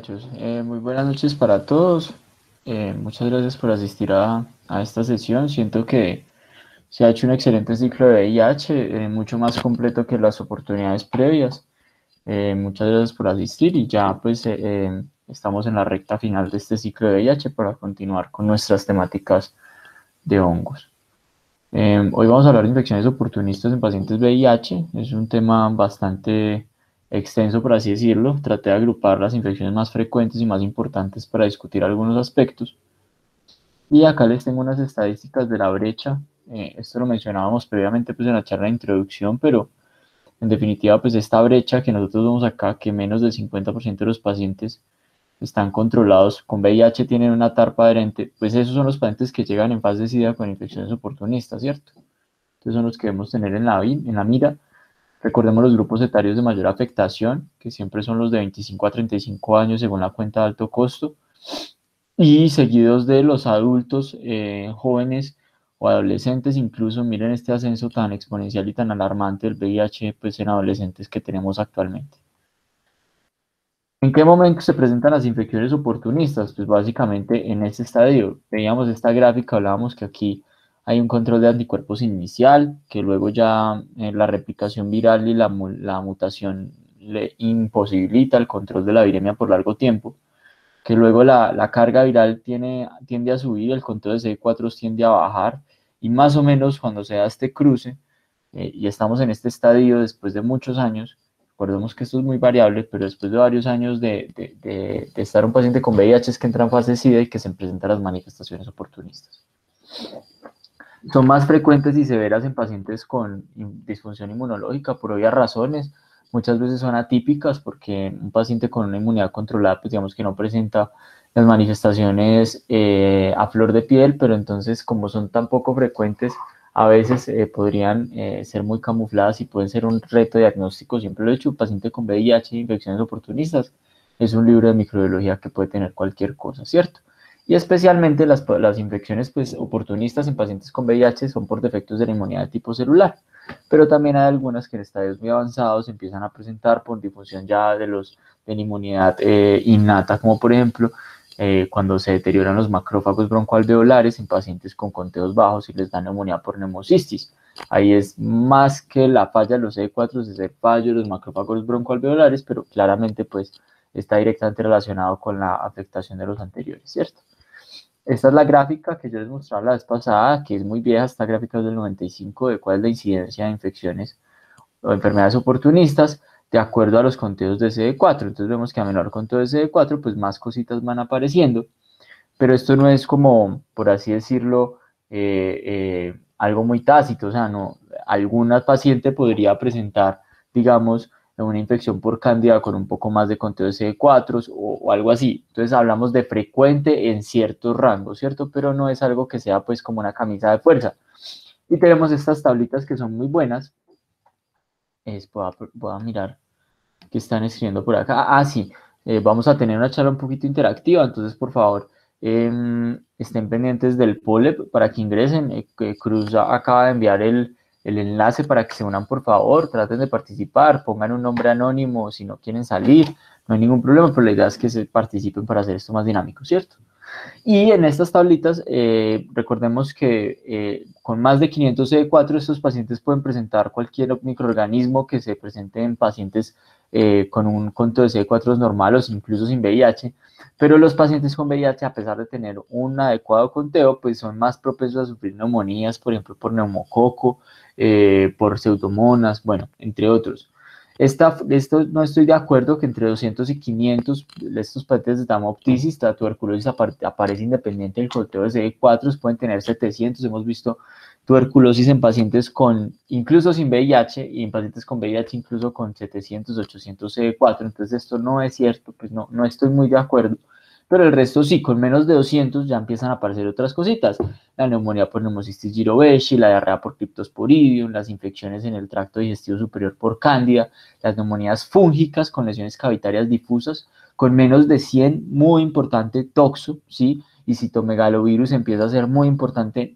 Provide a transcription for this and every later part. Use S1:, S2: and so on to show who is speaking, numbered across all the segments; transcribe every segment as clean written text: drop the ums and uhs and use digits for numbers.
S1: muchachos. Muy buenas noches para todos. Muchas gracias por asistir a esta sesión. Siento que se ha hecho un excelente ciclo de VIH, mucho más completo que las oportunidades previas. Muchas gracias por asistir y ya pues estamos en la recta final de este ciclo de VIH para continuar con nuestras temáticas de hongos. Hoy vamos a hablar de infecciones oportunistas en pacientes VIH. Es un tema bastante extenso, por así decirlo. Traté de agrupar las infecciones más frecuentes y más importantes para discutir algunos aspectos. Y acá les tengo unas estadísticas de la brecha. Esto lo mencionábamos previamente pues, en la charla de introducción, pero en definitiva, pues esta brecha que nosotros vemos acá, que menos del 50% de los pacientes están controlados con VIH, tienen una TARP adherente, pues esos son los pacientes que llegan en fase de SIDA con infecciones oportunistas, ¿cierto? Entonces son los que debemos tener en la mira. Recordemos los grupos etarios de mayor afectación, que siempre son los de 25 a 35 años según la cuenta de alto costo, y seguidos de los adultos, jóvenes o adolescentes, incluso miren este ascenso tan exponencial y tan alarmante del VIH pues, en adolescentes que tenemos actualmente. ¿En qué momento se presentan las infecciones oportunistas? Pues básicamente en este estadio. Veíamos esta gráfica, hablábamos que aquí hay un control de anticuerpos inicial, que luego ya la replicación viral y la mutación le imposibilita el control de la viremia por largo tiempo, que luego la carga viral tiende a subir, el control de CD4 tiende a bajar, y más o menos cuando se da este cruce, y estamos en este estadio después de muchos años. Recordemos que esto es muy variable, pero después de varios años de estar un paciente con VIH es que entra en fase SIDA y que se presentan las manifestaciones oportunistas. Son más frecuentes y severas en pacientes con disfunción inmunológica por obvias razones. Muchas veces son atípicas porque un paciente con una inmunidad controlada, pues digamos que no presenta las manifestaciones a flor de piel, pero entonces como son tan poco frecuentes, a veces podrían ser muy camufladas y pueden ser un reto diagnóstico. Siempre lo he dicho, un paciente con VIH e infecciones oportunistas es un libro de microbiología que puede tener cualquier cosa, ¿cierto? Y especialmente las infecciones pues, oportunistas en pacientes con VIH son por defectos de la inmunidad de tipo celular, pero también hay algunas que en estadios muy avanzados empiezan a presentar por difusión ya de la inmunidad innata, como por ejemplo cuando se deterioran los macrófagos broncoalveolares en pacientes con conteos bajos y les da neumonía por neumocistis. Ahí es más que la falla de los CD4, es el fallo de los macrófagos broncoalveolares, pero claramente pues está directamente relacionado con la afectación de los anteriores, ¿cierto? Esta es la gráfica que yo les mostraba la vez pasada, que es muy vieja, esta gráfica es del 95, de cuál es la incidencia de infecciones o enfermedades oportunistas de acuerdo a los conteos de CD4. Entonces vemos que a menor conteo de CD4, pues más cositas van apareciendo, pero esto no es como, por así decirlo, algo muy tácito, o sea, no, alguna paciente podría presentar, digamos, una infección por cándida con un poco más de conteo de CD4 o algo así. Entonces hablamos de frecuente en ciertos rangos, ¿cierto? Pero no es algo que sea pues como una camisa de fuerza. Y tenemos estas tablitas que son muy buenas. Voy a mirar qué están escribiendo por acá. Sí, vamos a tener una charla un poquito interactiva, entonces por favor estén pendientes del poll para que ingresen. Cruz acaba de enviar el enlace para que se unan, por favor, traten de participar, pongan un nombre anónimo si no quieren salir, no hay ningún problema, pero la idea es que se participen para hacer esto más dinámico, ¿cierto? Y en estas tablitas, recordemos que con más de 500 CD4, estos pacientes pueden presentar cualquier microorganismo que se presente en pacientes con un conteo de CD4 normal o incluso sin VIH, pero los pacientes con VIH, a pesar de tener un adecuado conteo, pues son más propensos a sufrir neumonías, por ejemplo, por neumococo, por pseudomonas, bueno, entre otros. Esto no estoy de acuerdo que entre 200 y 500 estos pacientes de Tamoptisis, la tuberculosis aparece independiente del conteo de CD4, pueden tener 700, hemos visto tuberculosis en pacientes con, incluso sin VIH, y en pacientes con VIH incluso con 700, 800 CD4, entonces esto no es cierto, pues no estoy muy de acuerdo, pero el resto sí, con menos de 200 ya empiezan a aparecer otras cositas, la neumonía por neumocistis girovesci, la diarrea por Cryptosporidium, las infecciones en el tracto digestivo superior por cándida, las neumonías fúngicas con lesiones cavitarias difusas, con menos de 100, muy importante, toxo, ¿sí? Y citomegalovirus empieza a ser muy importante,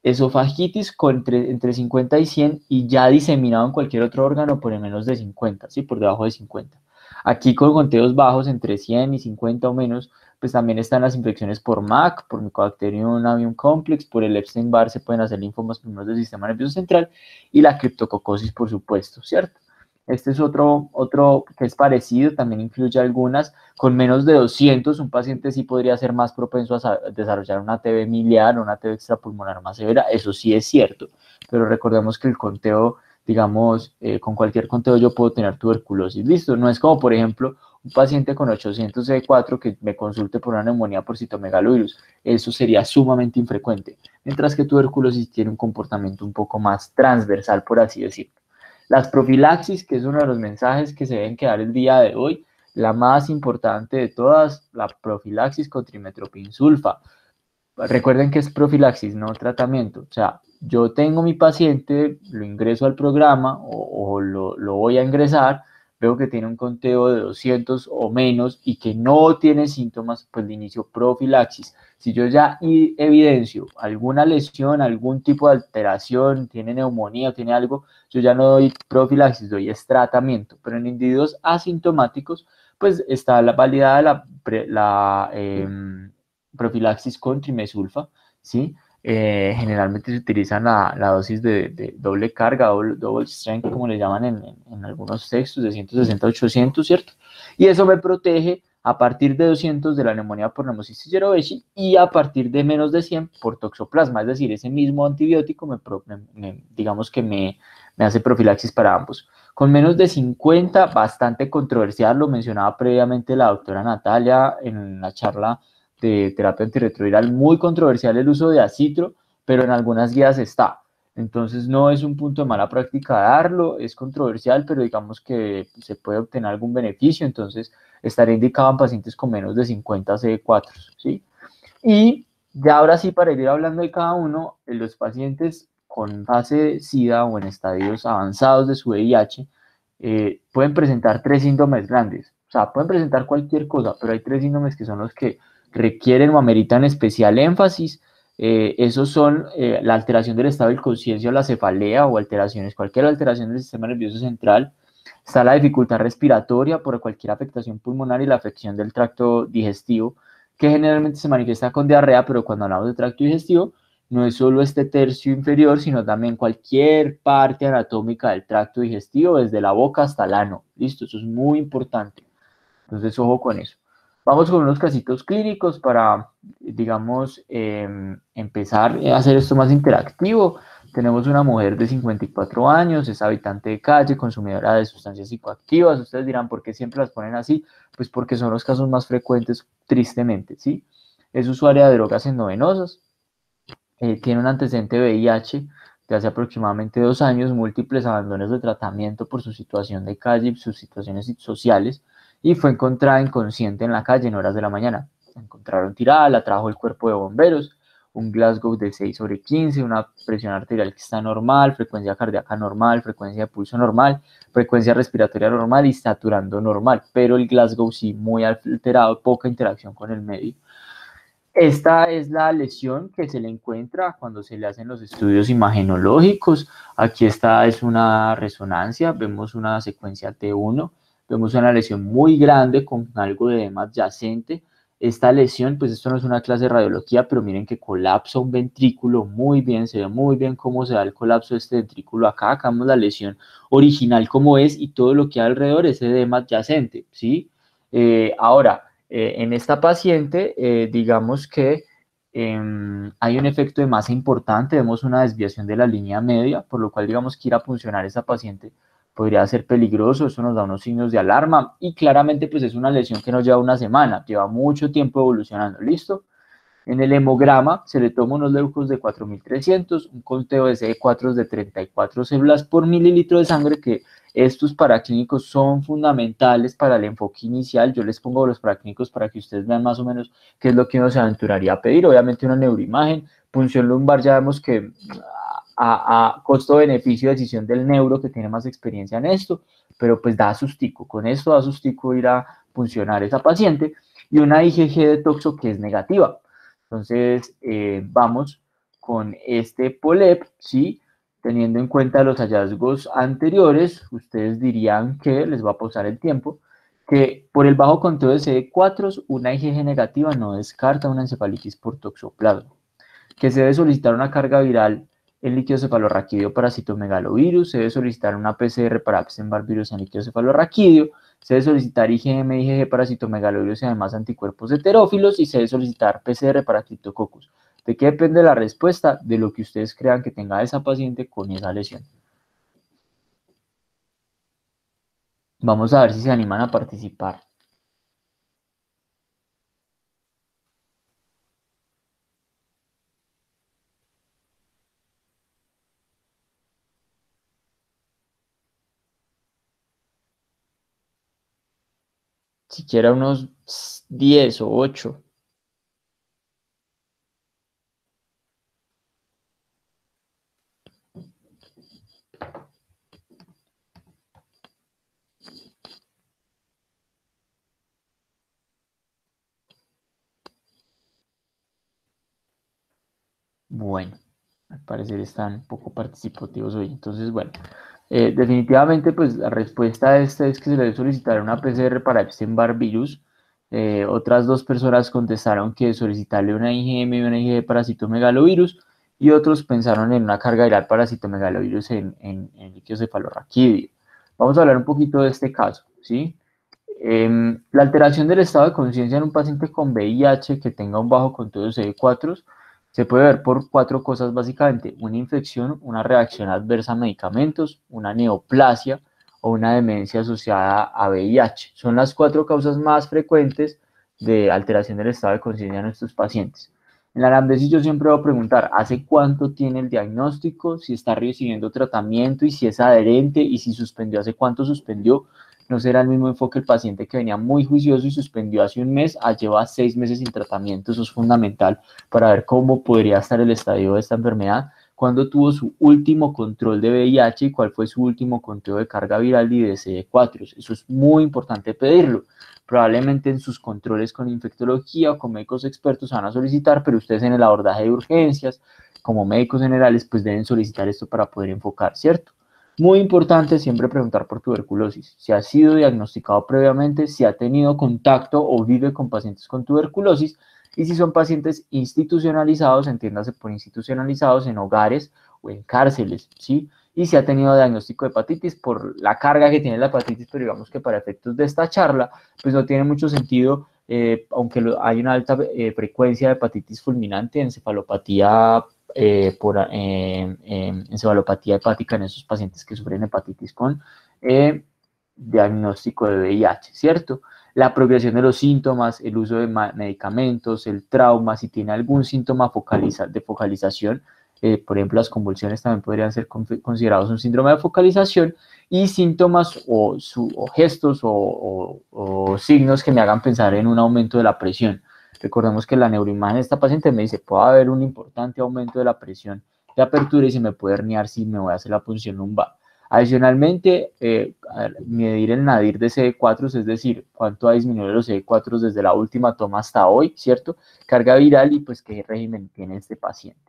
S1: esofagitis entre 50 y 100 y ya diseminado en cualquier otro órgano por menos de 50, ¿sí? Por debajo de 50. Aquí con conteos bajos, entre 100 y 50 o menos, pues también están las infecciones por MAC, por Mycobacterium avium complex, por el Epstein-Barr se pueden hacer linfomas primarios del sistema nervioso central y la criptococosis, por supuesto, ¿cierto? Este es otro que es parecido, también incluye algunas. Con menos de 200, un paciente sí podría ser más propenso a desarrollar una TB miliar o una TB extrapulmonar más severa, eso sí es cierto, pero recordemos que el conteo, digamos, con cualquier conteo yo puedo tener tuberculosis, listo, no es como por ejemplo un paciente con 800 C4 que me consulte por una neumonía por citomegalovirus, eso sería sumamente infrecuente, mientras que tuberculosis tiene un comportamiento un poco más transversal, por así decirlo. Las profilaxis, que es uno de los mensajes que se deben quedar el día de hoy, la más importante de todas, la profilaxis con trimetoprim sulfa. Recuerden que es profilaxis, no tratamiento. O sea, yo tengo mi paciente, lo ingreso al programa o lo voy a ingresar, veo que tiene un conteo de 200 o menos y que no tiene síntomas, pues le inicio profilaxis. Si yo ya evidencio alguna lesión, algún tipo de alteración, tiene neumonía, tiene algo, yo ya no doy profilaxis, doy es tratamiento. Pero en individuos asintomáticos, pues está la validada profilaxis con trimesulfa, ¿sí? Generalmente se utiliza la dosis de doble carga, double strength, como le llaman en algunos textos, de 160 a 800, ¿cierto? Y eso me protege a partir de 200 de la neumonía por Pneumocystis jirovecii y a partir de menos de 100 por toxoplasma, es decir, ese mismo antibiótico digamos que me hace profilaxis para ambos. Con menos de 50, bastante controversial, lo mencionaba previamente la doctora Natalia en la charla de terapia antirretroviral, muy controversial el uso de acitro, pero en algunas guías está. Entonces no es un punto de mala práctica darlo, es controversial, pero digamos que se puede obtener algún beneficio, entonces estaría indicado en pacientes con menos de 50 CD4, ¿sí? Y ya ahora sí, para ir hablando de cada uno, los pacientes con fase SIDA o en estadios avanzados de su VIH pueden presentar tres síndromes grandes. O sea, pueden presentar cualquier cosa, pero hay tres síndromes que son los que requieren o ameritan especial énfasis. Esos son la alteración del estado de conciencia o la cefalea o alteraciones, cualquier alteración del sistema nervioso central. Está la dificultad respiratoria por cualquier afectación pulmonar y la afección del tracto digestivo, que generalmente se manifiesta con diarrea, pero cuando hablamos de tracto digestivo, no es solo este tercio inferior, sino también cualquier parte anatómica del tracto digestivo, desde la boca hasta el ano. Listo, eso es muy importante. Entonces, ojo con eso. Vamos con unos casitos clínicos para, digamos, empezar a hacer esto más interactivo. Tenemos una mujer de 54 años, es habitante de calle, consumidora de sustancias psicoactivas. Ustedes dirán, ¿por qué siempre las ponen así? Pues porque son los casos más frecuentes, tristemente, ¿sí? Es usuaria de drogas endovenosas, tiene un antecedente VIH de hace aproximadamente 2 años, múltiples abandonos de tratamiento por su situación de calle y sus situaciones sociales, y fue encontrada inconsciente en la calle en horas de la mañana. La encontraron tirada, la trajo el cuerpo de bomberos, un Glasgow de 6/15, una presión arterial que está normal, frecuencia cardíaca normal, frecuencia de pulso normal, frecuencia respiratoria normal y saturando normal, pero el Glasgow sí muy alterado, poca interacción con el medio. Esta es la lesión que se le encuentra cuando se le hacen los estudios imagenológicos. Aquí esta es una resonancia, vemos una secuencia T1, vemos una lesión muy grande con algo de edema adyacente. Esta lesión, pues esto no es una clase de radiología, pero miren que colapsa un ventrículo muy bien, se ve muy bien cómo se da el colapso de este ventrículo acá. Acá vemos la lesión original como es y todo lo que hay alrededor es edema adyacente, ¿sí? Ahora, en esta paciente, digamos que hay un efecto de masa importante, vemos una desviación de la línea media, por lo cual digamos que ir a puncionar a esa paciente podría ser peligroso, eso nos da unos signos de alarma y claramente pues es una lesión que no lleva una semana, lleva mucho tiempo evolucionando, ¿listo? En el hemograma se le toma unos leucos de 4.300, un conteo de CD4 de 34 células por mililitro de sangre, que estos paraclínicos son fundamentales para el enfoque inicial. Yo les pongo los paraclínicos para que ustedes vean más o menos qué es lo que uno se aventuraría a pedir. Obviamente una neuroimagen, punción lumbar, ya vemos que a costo-beneficio, decisión del neuro que tiene más experiencia en esto, pero pues da sustico. Con esto da sustico ir a puncionar a esa paciente y una IgG de toxo que es negativa. Entonces, vamos con este POLEP, ¿sí? Teniendo en cuenta los hallazgos anteriores, ustedes dirían que, les va a pausar el tiempo, que por el bajo conteo de CD4, una IgG negativa no descarta una encefalitis por toxoplasma, que se debe solicitar una carga viral en líquido cefalorraquídeo para citomegalovirus, se debe solicitar una PCR para Epstein-Barr virus en líquido cefalorraquídeo, se debe solicitar IgM, IgG para citomegalovirus y además anticuerpos heterófilos, y se debe solicitar PCR para Cryptococcus. ¿De qué depende la respuesta? De lo que ustedes crean que tenga esa paciente con esa lesión. Vamos a ver si se animan a participar. Siquiera unos 10 o 8. Bueno, al parecer están un poco participativos hoy. Entonces, bueno, definitivamente, pues la respuesta a esta es que se le debe solicitar una PCR para Epstein-Barr virus. Otras dos personas contestaron que solicitarle una IgM y una IgG para citomegalovirus, y otros pensaron en una carga viral para citomegalovirus en líquido cefalorraquídeo. Vamos a hablar un poquito de este caso, ¿sí? La alteración del estado de conciencia en un paciente con VIH que tenga un bajo conteo de CD4 se puede ver por 4 cosas básicamente: una infección, una reacción adversa a medicamentos, una neoplasia o una demencia asociada a VIH. Son las 4 causas más frecuentes de alteración del estado de conciencia en estos pacientes. En la anamnesis yo siempre voy a preguntar: ¿hace cuánto tiene el diagnóstico? Si está recibiendo tratamiento y si es adherente, y si suspendió, ¿hace cuánto suspendió? No será el mismo enfoque el paciente que venía muy juicioso y suspendió hace un mes a lleva 6 meses sin tratamiento. Eso es fundamental para ver cómo podría estar el estadio de esta enfermedad, cuándo tuvo su último control de VIH y cuál fue su último conteo de carga viral y de CD4. Eso es muy importante pedirlo. Probablemente en sus controles con infectología o con médicos expertos van a solicitar, pero ustedes en el abordaje de urgencias, como médicos generales, pues deben solicitar esto para poder enfocar, ¿cierto? Muy importante siempre preguntar por tuberculosis, si ha sido diagnosticado previamente, si ha tenido contacto o vive con pacientes con tuberculosis, y si son pacientes institucionalizados, entiéndase por institucionalizados en hogares o en cárceles, ¿sí? Y si ha tenido diagnóstico de hepatitis por la carga que tiene la hepatitis, pero digamos que para efectos de esta charla, pues no tiene mucho sentido, aunque hay una alta frecuencia de hepatitis fulminante, encefalopatía encefalopatía hepática en esos pacientes que sufren hepatitis con diagnóstico de VIH, ¿cierto? La progresión de los síntomas, el uso de medicamentos, el trauma, si tiene algún síntoma de focalización, por ejemplo, las convulsiones también podrían ser considerados un síndrome de focalización, y síntomas o gestos o signos que me hagan pensar en un aumento de la presión. Recordemos que la neuroimagen de esta paciente me dice: puede haber un importante aumento de la presión de apertura y se me puede herniar si me voy a hacer la punción lumbar. Adicionalmente, medir el nadir de CD4, es decir, cuánto ha disminuido los CD4 desde la última toma hasta hoy, ¿cierto? Carga viral y pues qué régimen tiene este paciente.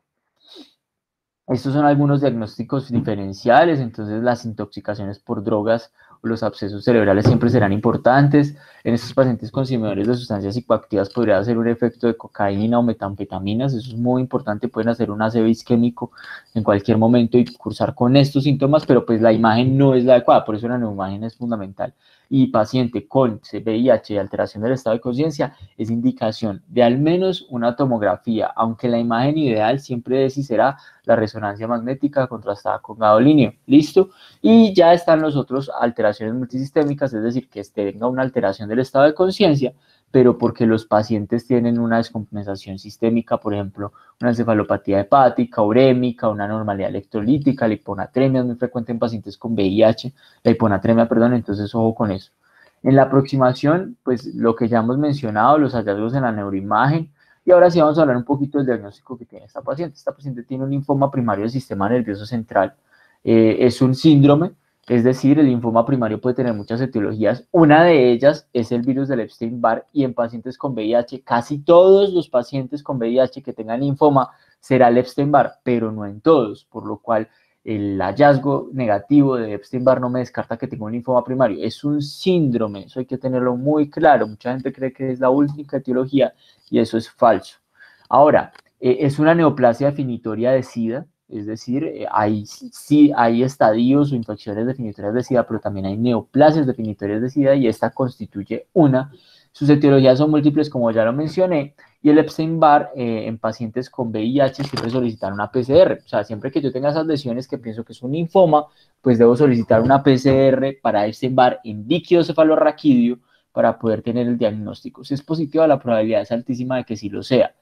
S1: Estos son algunos diagnósticos diferenciales. Entonces las intoxicaciones por drogas o los abscesos cerebrales siempre serán importantes. En estos pacientes consumidores de sustancias psicoactivas podría hacer un efecto de cocaína o metanfetaminas. Eso es muy importante. Pueden hacer un ACV isquémico en cualquier momento y cursar con estos síntomas, pero pues la imagen no es la adecuada. Por eso la neuroimagen es fundamental. Y paciente con VIH y alteración del estado de conciencia es indicación de al menos una tomografía, aunque la imagen ideal siempre es y será la resonancia magnética contrastada con gadolinio. ¿Listo? Y ya están los otros: alteraciones multisistémicas, es decir, que tenga una alteración del estado de conciencia, pero porque los pacientes tienen una descompensación sistémica, por ejemplo, una encefalopatía hepática, urémica, una anormalidad electrolítica, la hiponatremia es muy frecuente en pacientes con VIH, la hiponatremia, perdón, entonces ojo con eso. En la aproximación, pues lo que ya hemos mencionado, los hallazgos en la neuroimagen. Y ahora sí vamos a hablar un poquito del diagnóstico que tiene esta paciente. Esta paciente tiene un linfoma primario del sistema nervioso central. Es un síndrome, es decir, el linfoma primario puede tener muchas etiologías. Una de ellas es el virus del Epstein-Barr, y en pacientes con VIH, casi todos los pacientes con VIH que tengan linfoma será el Epstein-Barr, pero no en todos, por lo cual el hallazgo negativo de Epstein-Barr no me descarta que tengo un linfoma primario. Es un síndrome, eso hay que tenerlo muy claro. Mucha gente cree que es la única etiología y eso es falso. Ahora, es una neoplasia definitoria de SIDA, es decir, sí hay estadios o infecciones definitorias de SIDA, pero también hay neoplasias definitorias de SIDA y esta constituye una. Sus etiologías son múltiples, como ya lo mencioné, y el Epstein-Barr en pacientes con VIH siempre solicitan una PCR. O sea, siempre que yo tenga esas lesiones que pienso que es un linfoma, pues debo solicitar una PCR para Epstein-Barr en líquido cefalorraquídeo para poder tener el diagnóstico. Si es positiva, la probabilidad es altísima de que sí lo sea.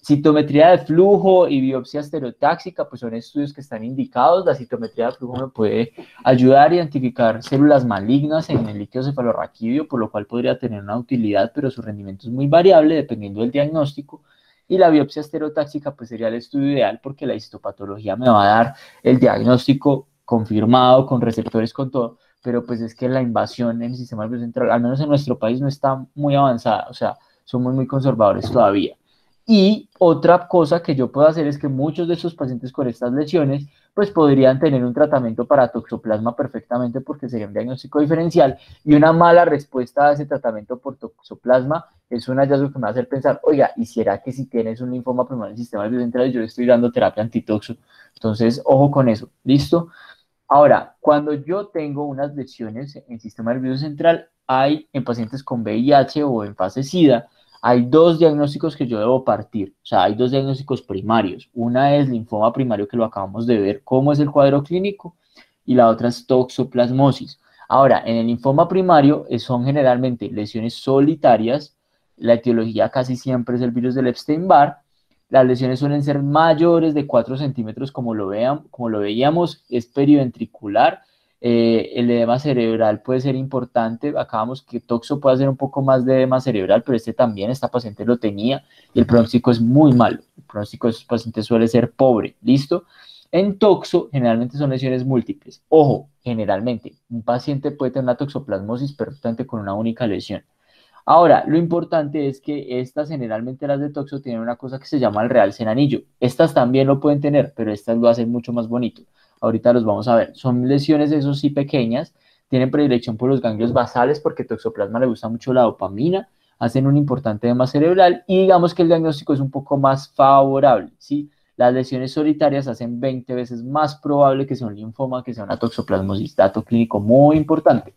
S1: Citometría de flujo y biopsia estereotáxica, pues son estudios que están indicados. La citometría de flujo me puede ayudar a identificar células malignas en el líquido cefalorraquídeo, por lo cual podría tener una utilidad, pero su rendimiento es muy variable dependiendo del diagnóstico. Y la biopsia estereotáxica, pues sería el estudio ideal porque la histopatología me va a dar el diagnóstico confirmado con receptores, con todo, pero pues es que la invasión en el sistema nervioso central, al menos en nuestro país, no está muy avanzada, o sea, somos muy conservadores todavía. Y otra cosa que yo puedo hacer es que muchos de esos pacientes con estas lesiones pues podrían tener un tratamiento para toxoplasma perfectamente porque sería un diagnóstico diferencial y una mala respuesta a ese tratamiento por toxoplasma es un hallazgo que me va a hacer pensar, oiga, ¿y será que si tienes un linfoma primario en el sistema nervioso central yo le estoy dando terapia antitoxo? Entonces, ojo con eso, ¿listo? Ahora, cuando yo tengo unas lesiones en el sistema nervioso central, hay en pacientes con VIH o en fase SIDA, hay dos diagnósticos que yo debo partir, o sea, hay dos diagnósticos primarios. Una es linfoma primario, que lo acabamos de ver, cómo es el cuadro clínico, y la otra es toxoplasmosis. Ahora, en el linfoma primario son generalmente lesiones solitarias, la etiología casi siempre es el virus del Epstein-Barr, las lesiones suelen ser mayores de 4 centímetros, como lo veíamos, es periventricular. El edema cerebral puede ser importante. Acabamos que toxo puede hacer un poco más de edema cerebral, pero este también, esta paciente lo tenía y el pronóstico es muy malo. El pronóstico de estos pacientes suele ser pobre. ¿Listo? En toxo, generalmente son lesiones múltiples. Ojo, generalmente, un paciente puede tener una toxoplasmosis perfectamente con una única lesión. Ahora, lo importante es que estas, generalmente las de toxo, tienen una cosa que se llama el realce en anillo. Estas también lo pueden tener, pero estas lo hacen mucho más bonito. Ahorita los vamos a ver. Son lesiones, eso sí, pequeñas. Tienen predilección por los ganglios basales porque toxoplasma le gusta mucho la dopamina. Hacen un importante edema cerebral y digamos que el diagnóstico es un poco más favorable, ¿sí? Las lesiones solitarias hacen 20 veces más probable que sea un linfoma, que sea una toxoplasmosis. Dato clínico muy importante.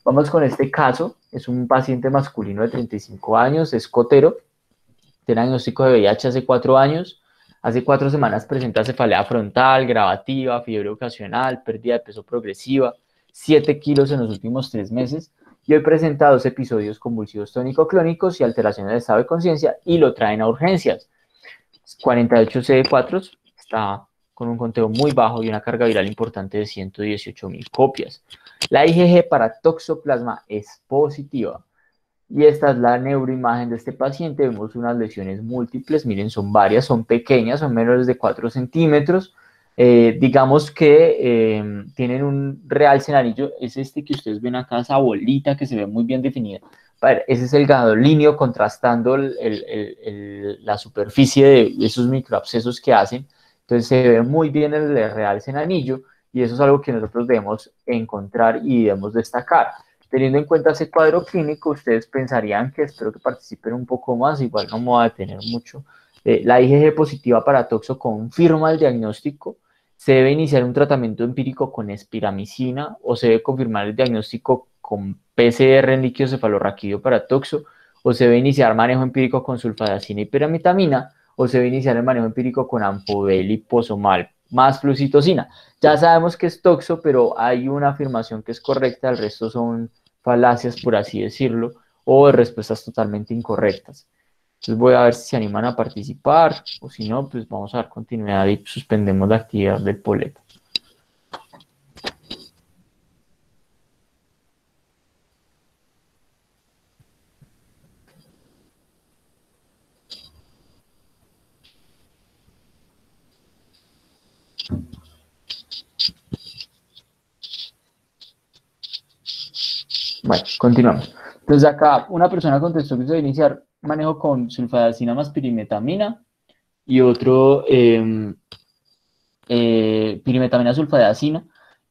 S1: Vamos con este caso, es un paciente masculino de 35 años, es cotero, tiene diagnóstico de VIH hace 4 años, hace 4 semanas presenta cefalea frontal, gravativa, fiebre ocasional, pérdida de peso progresiva, 7 kilos en los últimos 3 meses, y hoy presenta 2 episodios convulsivos tónico-clónicos y alteraciones de estado de conciencia y lo traen a urgencias. 48 CD4, está con un conteo muy bajo y una carga viral importante de 118.000 copias. La IgG para toxoplasma es positiva. Y esta es la neuroimagen de este paciente. Vemos unas lesiones múltiples. Miren, son varias, son pequeñas, son menores de 4 centímetros. Digamos que tienen un realce en anillo. Es este que ustedes ven acá, esa bolita que se ve muy bien definida. Ese es el gadolíneo contrastando la superficie de esos microabscesos que hacen. Entonces se ve muy bien el realce en anillo y eso es algo que nosotros debemos encontrar y debemos destacar. Teniendo en cuenta ese cuadro clínico, ustedes pensarían que espero que participen un poco más, igual no me voy a detener mucho. La IgG positiva para toxo confirma el diagnóstico. Se debe iniciar un tratamiento empírico con espiramicina o se debe confirmar el diagnóstico con PCR en líquido cefalorraquídeo para toxo o se debe iniciar manejo empírico con sulfadacina y piramitamina o se debe iniciar el manejo empírico con amphovel liposomal más flucitocina. Ya sabemos que es toxo, pero hay una afirmación que es correcta, el resto son falacias, por así decirlo, o respuestas totalmente incorrectas. Entonces voy a ver si se animan a participar, o si no, pues vamos a dar continuidad y suspendemos la actividad del poleta. Bueno, continuamos. Entonces acá una persona contestó que se debe iniciar manejo con sulfadacina más pirimetamina y otro pirimetamina sulfadiazina,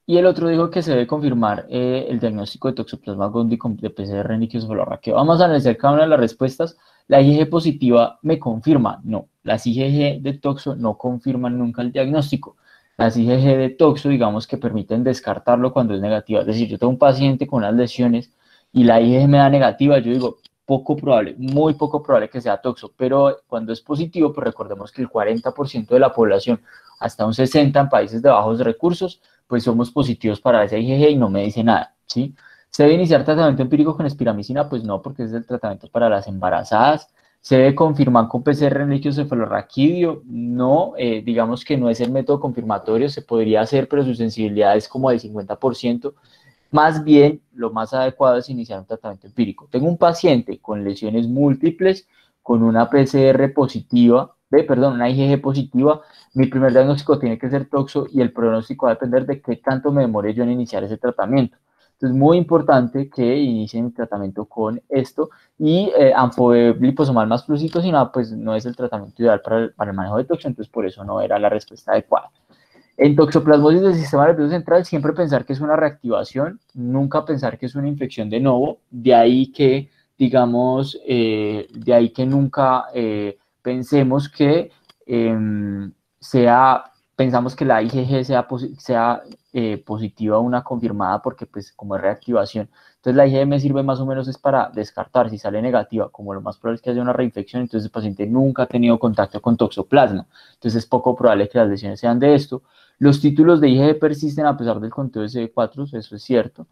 S1: y el otro dijo que se debe confirmar el diagnóstico de Toxoplasma gondii de PCR en líquido cefalorraquídeo. Vamos a analizar cada una de las respuestas. La IgG positiva me confirma, no. Las IgG de toxo no confirman nunca el diagnóstico. Las IgG de toxo, digamos que permiten descartarlo cuando es negativa. Es decir, yo tengo un paciente con unas lesiones y la IgG me da negativa, yo digo, poco probable, muy poco probable que sea toxo, pero cuando es positivo, pues recordemos que el 40% de la población, hasta un 60% en países de bajos recursos, pues somos positivos para esa IgG y no me dice nada, ¿sí? ¿Se debe iniciar tratamiento empírico con espiramicina? Pues no, porque es el tratamiento para las embarazadas. ¿Se debe confirmar con PCR en líquido cefalorraquídeo? No, digamos que no es el método confirmatorio, se podría hacer, pero su sensibilidad es como del 50%. Más bien, lo más adecuado es iniciar un tratamiento empírico. Tengo un paciente con lesiones múltiples, con una PCR positiva, una IgG positiva. Mi primer diagnóstico tiene que ser toxo y el pronóstico va a depender de qué tanto me demore yo en iniciar ese tratamiento. Entonces, muy importante que inicien el tratamiento con esto. Y Ampob liposomal más flucicloximab, pues no es el tratamiento ideal para el manejo de toxo, entonces por eso no era la respuesta adecuada. En toxoplasmosis del sistema nervioso central, siempre pensar que es una reactivación, nunca pensar que es una infección de novo, de ahí que, digamos, de ahí que nunca pensemos que pensamos que la IgG sea positiva o una confirmada porque pues como es reactivación. Entonces la IgG me sirve más o menos es para descartar si sale negativa, como lo más probable es que haya una reinfección, entonces el paciente nunca ha tenido contacto con toxoplasma, entonces es poco probable que las lesiones sean de esto. Los títulos de IgG persisten a pesar del conteo de CD4, eso es cierto.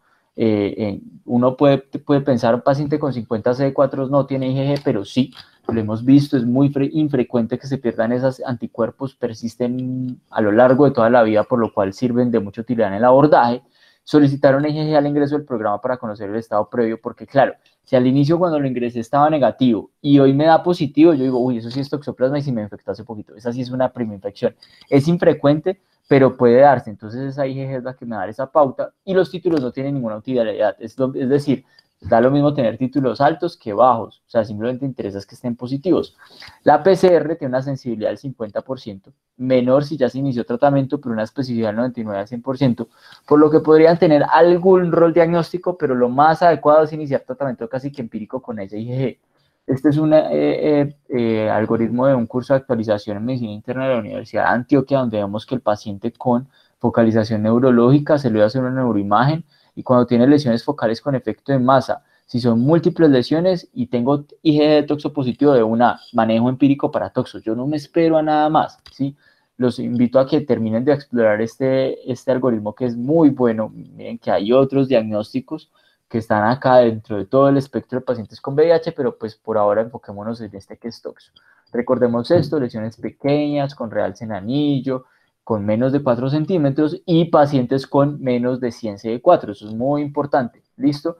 S1: Uno puede pensar, un paciente con 50 CD4 no tiene IgG, pero sí, lo hemos visto, es muy infrecuente que se pierdan esos anticuerpos, persisten a lo largo de toda la vida, por lo cual sirven de mucha utilidad en el abordaje. Solicitaron IgG al ingreso del programa para conocer el estado previo, porque claro, si al inicio cuando lo ingresé estaba negativo y hoy me da positivo, yo digo, uy, eso sí es toxoplasma y si me infectó hace poquito, esa sí es una prima infección. Es infrecuente, pero puede darse. Entonces esa IgG es la que me da esa pauta y los títulos no tienen ninguna utilidad. Es decir, da lo mismo tener títulos altos que bajos, o sea, simplemente interesa que estén positivos. La PCR tiene una sensibilidad del 50%, menor si ya se inició tratamiento, pero una especificidad del 99 al 100%, por lo que podrían tener algún rol diagnóstico, pero lo más adecuado es iniciar tratamiento casi que empírico con esa IgG. Este es un algoritmo de un curso de actualización en medicina interna de la Universidad de Antioquia, donde vemos que el paciente con focalización neurológica se le va a hacer una neuroimagen y cuando tiene lesiones focales con efecto de masa, si son múltiples lesiones y tengo IgG de toxo positivo de una manejo empírico para toxos, yo no me espero a nada más, ¿sí? Los invito a que terminen de explorar este algoritmo que es muy bueno. Miren que hay otros diagnósticos que están acá dentro de todo el espectro de pacientes con VIH, pero pues por ahora enfoquémonos en este que es toxo. Recordemos esto, lesiones pequeñas, con realce en anillo, con menos de 4 centímetros y pacientes con menos de 100 CD4, eso es muy importante, ¿listo?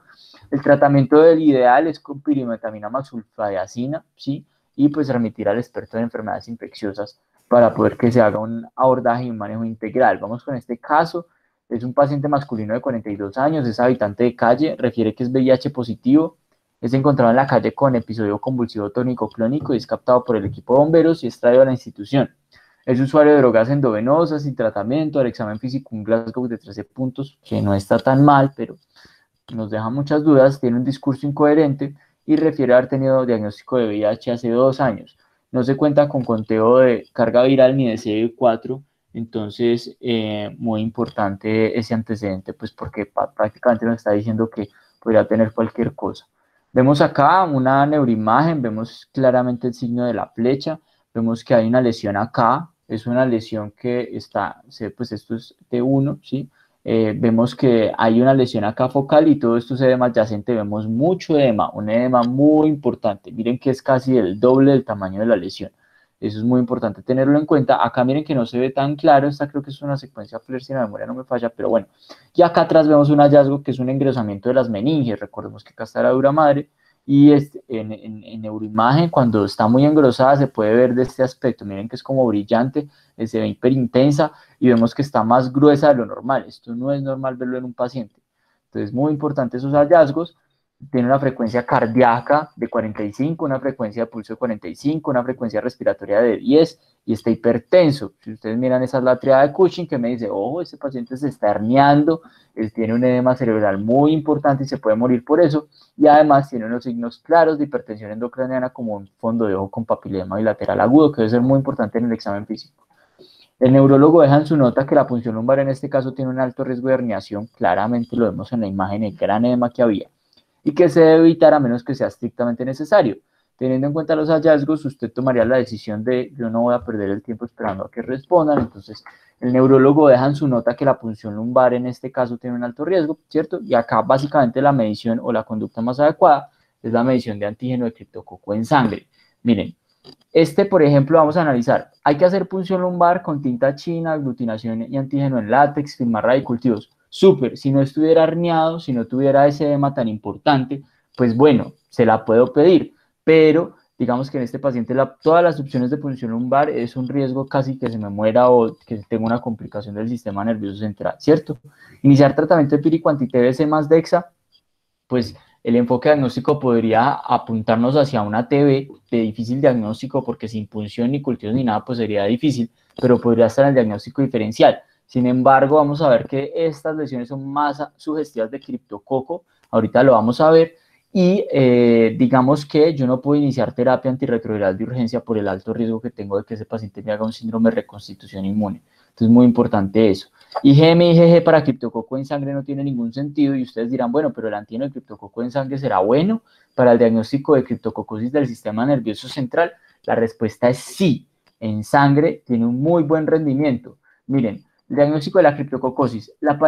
S1: El tratamiento del ideal es con pirimetamina más sulfadiazina, ¿sí? Y pues remitir al experto de enfermedades infecciosas para poder que se haga un abordaje y un manejo integral. Vamos con este caso. Es un paciente masculino de 42 años, es habitante de calle, refiere que es VIH positivo, es encontrado en la calle con episodio convulsivo tónico clónico y es captado por el equipo de bomberos y es traído a la institución. Es usuario de drogas endovenosas sin tratamiento, al examen físico un Glasgow de 13 puntos, que no está tan mal, pero nos deja muchas dudas, tiene un discurso incoherente y refiere haber tenido diagnóstico de VIH hace 2 años. No se cuenta con conteo de carga viral ni de CD4, entonces muy importante ese antecedente, pues porque prácticamente nos está diciendo que podría tener cualquier cosa. Vemos acá una neuroimagen, vemos claramente el signo de la flecha, vemos que hay una lesión acá, es una lesión que está, pues esto es T1, ¿sí? Vemos que hay una lesión acá focal y todo esto es edema adyacente, vemos mucho edema, un edema muy importante, miren que es casi el doble del tamaño de la lesión, eso es muy importante tenerlo en cuenta. Acá miren que no se ve tan claro, esta creo que es una secuencia FLAIR si la memoria no me falla, pero bueno, y acá atrás vemos un hallazgo que es un engrosamiento de las meninges, recordemos que acá está la dura madre, y en neuroimagen cuando está muy engrosada se puede ver de este aspecto, miren que es como brillante, se ve hiper intensa y vemos que está más gruesa de lo normal, esto no es normal verlo en un paciente, entonces muy importante esos hallazgos. tiene una frecuencia cardíaca de 45, una frecuencia de pulso de 45, una frecuencia respiratoria de 10 y está hipertenso. Si ustedes miran, esa es la triada de Cushing que me dice, ojo, este paciente se está herniando, él tiene un edema cerebral muy importante y se puede morir por eso, y además tiene unos signos claros de hipertensión endocraniana como un fondo de ojo con papilema bilateral agudo, que debe ser muy importante en el examen físico. El neurólogo deja en su nota que la punción lumbar en este caso tiene un alto riesgo de herniación, claramente lo vemos en la imagen, el gran edema que había, y que se debe evitar a menos que sea estrictamente necesario. Teniendo en cuenta los hallazgos, usted tomaría la decisión de yo no voy a perder el tiempo esperando a que respondan. Entonces, el neurólogo deja en su nota que la punción lumbar en este caso tiene un alto riesgo, ¿cierto? Y acá básicamente la medición o la conducta más adecuada es la medición de antígeno de criptococo en sangre. Miren, por ejemplo, vamos a analizar. Hay que hacer punción lumbar con tinta china, aglutinación y antígeno en látex, filmar radicultivos. Súper, si no estuviera herniado, si no tuviera ese edema tan importante, pues bueno, se la puedo pedir, pero digamos que en este paciente todas las opciones de punción lumbar es un riesgo casi que se me muera o que tenga una complicación del sistema nervioso central, ¿cierto? Iniciar tratamiento empírico anti-TBC más DEXA, pues el enfoque diagnóstico podría apuntarnos hacia una TB de difícil diagnóstico, porque sin punción ni cultivos ni nada, pues sería difícil, pero podría estar en el diagnóstico diferencial. Sin embargo, vamos a ver que estas lesiones son más sugestivas de criptococo, ahorita lo vamos a ver, y digamos que yo no puedo iniciar terapia antirretroviral de urgencia por el alto riesgo que tengo de que ese paciente me haga un síndrome de reconstitución inmune. Entonces, muy importante eso. IgM y IgG para criptococo en sangre no tiene ningún sentido y ustedes dirán, bueno, pero el antígeno de criptococo en sangre será bueno para el diagnóstico de criptococosis del sistema nervioso central. La respuesta es sí. En sangre tiene un muy buen rendimiento. Miren, el diagnóstico de la criptococosis, la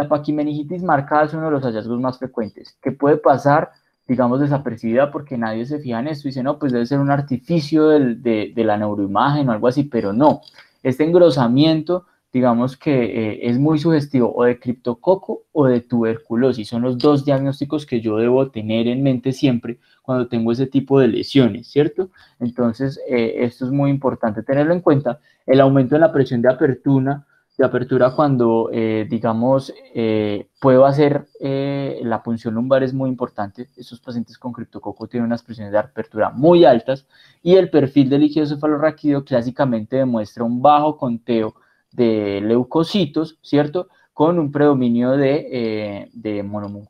S1: paquimeningitis marcada es uno de los hallazgos más frecuentes, que puede pasar, digamos, desapercibida porque nadie se fija en esto y dice, no, pues debe ser un artificio de la neuroimagen o algo así, pero no. Este engrosamiento, digamos que es muy sugestivo o de criptococo o de tuberculosis. Son los dos diagnósticos que yo debo tener en mente siempre cuando tengo ese tipo de lesiones, ¿cierto? Entonces, esto es muy importante tenerlo en cuenta. El aumento en la presión de apertura cuando, digamos, puedo hacer la punción lumbar es muy importante. Estos pacientes con criptococo tienen unas presiones de apertura muy altas y el perfil del líquido cefalorraquídeo clásicamente demuestra un bajo conteo de leucocitos, ¿cierto? Con un predominio de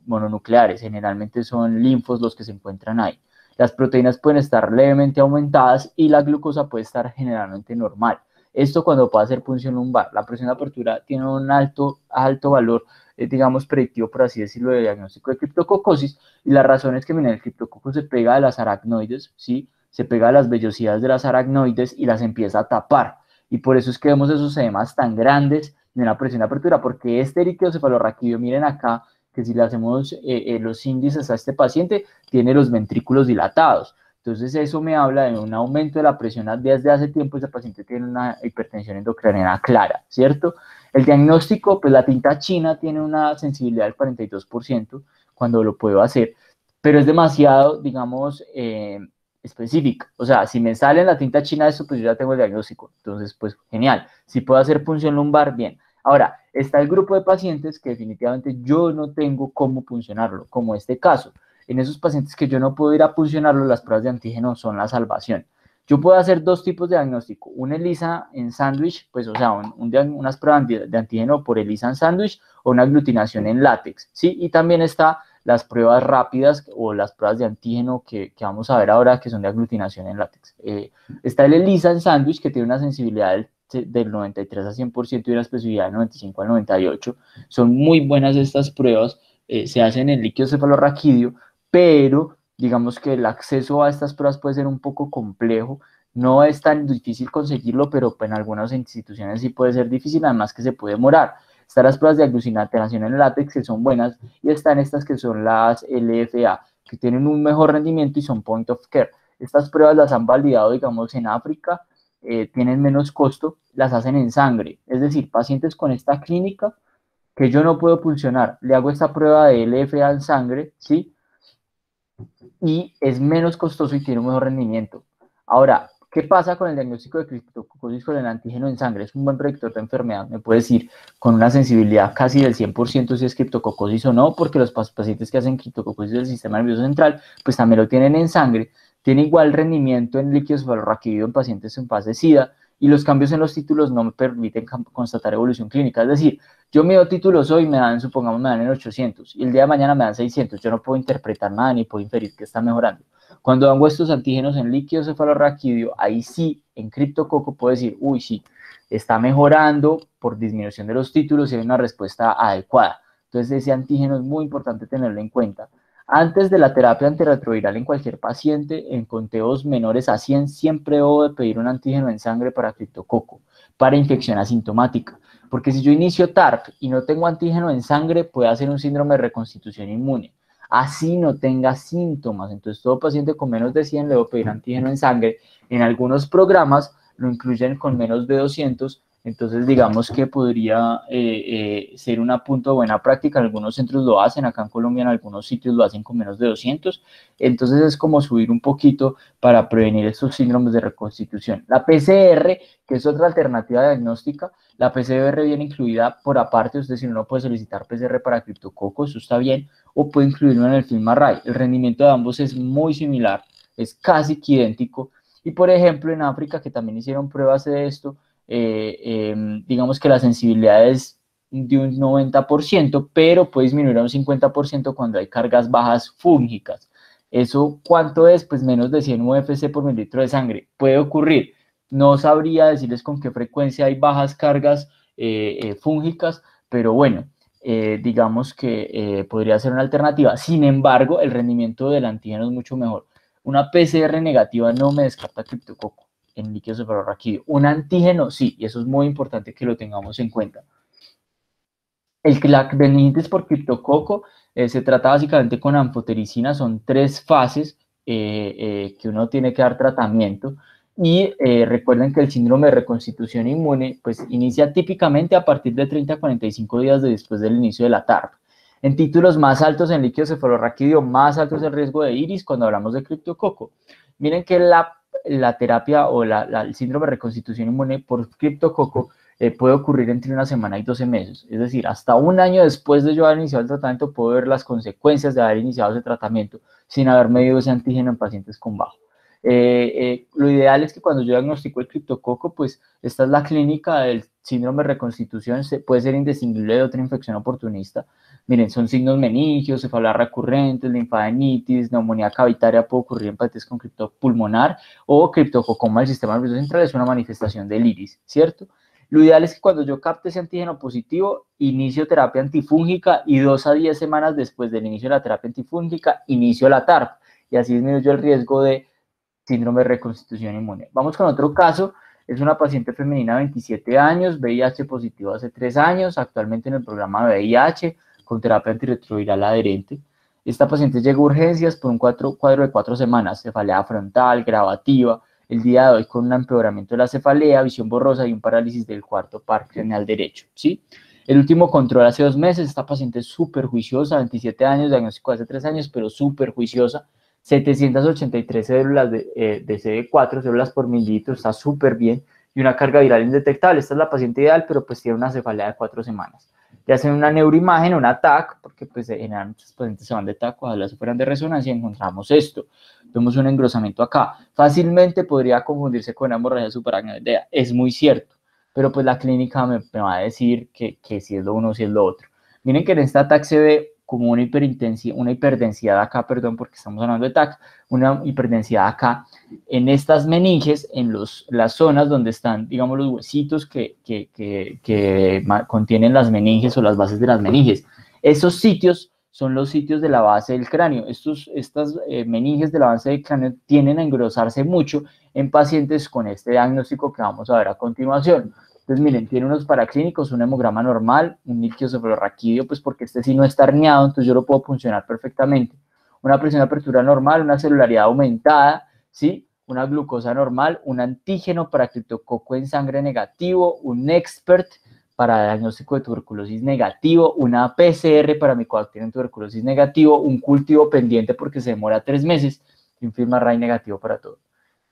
S1: mononucleares, generalmente son linfos los que se encuentran ahí. Las proteínas pueden estar levemente aumentadas y la glucosa puede estar generalmente normal. Esto cuando puede hacer punción lumbar. La presión de apertura tiene un alto valor, digamos, predictivo, por así decirlo, de diagnóstico de criptococosis, y la razón es que, miren, el criptococo se pega a las aracnoides, ¿sí? Se pega a las vellosidades de las aracnoides y las empieza a tapar, y por eso es que vemos esos edemas tan grandes en la presión de apertura, porque este líquido cefalorraquídeo, miren acá, que si le hacemos los índices a este paciente, tiene los ventrículos dilatados. Entonces eso me habla de un aumento de la presión desde hace tiempo. Ese paciente tiene una hipertensión endocraniana clara, ¿cierto? El diagnóstico, pues la tinta china tiene una sensibilidad del 42% cuando lo puedo hacer, pero es demasiado, digamos, específica. O sea, si me sale en la tinta china eso, pues yo ya tengo el diagnóstico. Entonces, pues genial. Si puedo hacer punción lumbar, bien. Ahora, está el grupo de pacientes que definitivamente yo no tengo cómo puncionarlo, como este caso. En esos pacientes que yo no puedo ir a puncionarlo, las pruebas de antígeno son la salvación. Yo puedo hacer dos tipos de diagnóstico, un ELISA en sándwich, pues o sea, unas pruebas de antígeno por ELISA en sándwich o una aglutinación en látex, ¿sí? Y también está las pruebas rápidas o las pruebas de antígeno que vamos a ver ahora, que son de aglutinación en látex. Está el ELISA en sándwich, que tiene una sensibilidad del 93 a 100% y una especificidad del 95 al 98. Son muy buenas estas pruebas, se hacen en líquido cefalorraquídeo, pero digamos que el acceso a estas pruebas puede ser un poco complejo. No es tan difícil conseguirlo, pero en algunas instituciones sí puede ser difícil, además que se puede demorar. Están las pruebas de aglutinación en látex, que son buenas, y están estas que son las LFA, que tienen un mejor rendimiento y son point of care. Estas pruebas las han validado, digamos, en África, tienen menos costo, las hacen en sangre. Es decir, pacientes con esta clínica que yo no puedo pulsionar, le hago esta prueba de LFA en sangre, ¿sí? Y es menos costoso y tiene un mejor rendimiento. Ahora, ¿Qué pasa con el diagnóstico de criptococosis con el antígeno en sangre? Es un buen predictor de enfermedad, me puede decir con una sensibilidad casi del 100% si es criptococosis o no, porque los pacientes que hacen criptococosis del sistema nervioso central, pues también lo tienen en sangre, tiene igual rendimiento en líquido cefalorraquídeo en pacientes en fase SIDA, y los cambios en los títulos no me permiten constatar evolución clínica. Es decir, yo mido títulos hoy, supongamos, me dan en 800, y el día de mañana me dan 600, yo no puedo interpretar nada ni puedo inferir que está mejorando. Cuando hago estos antígenos en líquido cefalorraquídeo, ahí sí, en criptococo puedo decir, uy, sí, está mejorando por disminución de los títulos y hay una respuesta adecuada. Entonces, ese antígeno es muy importante tenerlo en cuenta. Antes de la terapia antirretroviral en cualquier paciente, en conteos menores a 100, siempre debo de pedir un antígeno en sangre para criptococo, para infección asintomática. Porque si yo inicio TARP y no tengo antígeno en sangre, puede hacer un síndrome de reconstitución inmune. Así no tenga síntomas. Entonces, todo paciente con menos de 100 le debo pedir antígeno en sangre. En algunos programas lo incluyen con menos de 200. Entonces, digamos que podría ser una punto de buena práctica. Algunos centros lo hacen, acá en Colombia en algunos sitios lo hacen con menos de 200. Entonces, es como subir un poquito para prevenir estos síndromes de reconstitución. La PCR, que es otra alternativa diagnóstica, la PCR viene incluida por aparte. Usted, si no puede solicitar PCR para criptococo, eso está bien, o puede incluirlo en el FilmArray. El rendimiento de ambos es muy similar, es casi idéntico. Y, por ejemplo, en África, que también hicieron pruebas de esto, digamos que la sensibilidad es de un 90%, pero puede disminuir a un 50% cuando hay cargas bajas fúngicas. ¿Eso cuánto es? Pues menos de 100 UFC por mililitro de sangre. Puede ocurrir. No sabría decirles con qué frecuencia hay bajas cargas fúngicas, pero bueno, digamos que podría ser una alternativa. Sin embargo, el rendimiento del antígeno es mucho mejor. Una PCR negativa no me descarta criptococo en líquido cefalorraquídeo. Un antígeno sí, y eso es muy importante que lo tengamos en cuenta. La meningitis por criptococo se trata básicamente con anfotericina, son 3 fases que uno tiene que dar tratamiento. Y recuerden que el síndrome de reconstitución inmune pues inicia típicamente a partir de 30 a 45 días después del inicio de la TARP. En títulos más altos en líquido cefalorraquídeo, más alto es el riesgo de iris cuando hablamos de criptococo. Miren que la terapia o el síndrome de reconstitución inmune por criptococo puede ocurrir entre una semana y 12 meses. Es decir, hasta un año después de yo haber iniciado el tratamiento, puedo ver las consecuencias de haber iniciado ese tratamiento sin haber medido ese antígeno en pacientes con bajo. Lo ideal es que cuando yo diagnostico el criptococo, pues esta es la clínica del síndrome de reconstitución, puede ser indistinguible de otra infección oportunista. Miren, son signos meningios, cefalea recurrentes, linfadenitis, neumonía cavitaria puede ocurrir en pacientes con criptopulmonar o criptococoma del sistema nervioso central, es una manifestación del iris, ¿cierto? Lo ideal es que cuando yo capte ese antígeno positivo, inicio terapia antifúngica y 2 a 10 semanas después del inicio de la terapia antifúngica, inicio la TARP y así disminuyo el riesgo de síndrome de reconstitución inmune. Vamos con otro caso. Es una paciente femenina de 27 años, VIH positivo hace 3 años, actualmente en el programa de VIH con terapia antirretroviral adherente. Esta paciente llegó a urgencias por un cuadro de 4 semanas, cefalea frontal, gravativa, el día de hoy con un empeoramiento de la cefalea, visión borrosa y un parálisis del cuarto par craneal derecho, ¿sí? El último control hace 2 meses, esta paciente es súper juiciosa, 27 años, diagnóstico hace 3 años, pero súper juiciosa, 783 células de CD4, células por mililitro, está súper bien, y una carga viral indetectable. Esta es la paciente ideal, pero pues tiene una cefalea de 4 semanas. Le hacen una neuroimagen, una TAC, porque pues generalmente muchos pacientes se van de TAC, ojalá se fueran de resonancia y encontramos esto. Vemos un engrosamiento acá. Fácilmente podría confundirse con una hemorragia subaracnoidea, es muy cierto, pero pues la clínica me va a decir que si es lo uno o si es lo otro. Miren que en esta TAC se ve como una hiperdensidad acá, perdón, porque estamos hablando de TAC, una hiperdensidad acá, en estas meninges, en las zonas donde están, digamos, los huesitos que contienen las meninges o las bases de las meninges. Esos sitios son los sitios de la base del cráneo. Estas meninges de la base del cráneo tienden a engrosarse mucho en pacientes con este diagnóstico que vamos a ver a continuación. Entonces, miren, tiene unos paraclínicos, un hemograma normal, un líquido cefalorraquídeo, pues porque este sí no está herniado, entonces yo lo puedo funcionar perfectamente. Una presión de apertura normal, una celularidad aumentada, ¿sí? Una glucosa normal, un antígeno para criptococo en sangre negativo, un expert para diagnóstico de tuberculosis negativo, una PCR para Mycobacterium tuberculosis negativo, un cultivo pendiente porque se demora 3 meses y un FilmArray negativo para todo.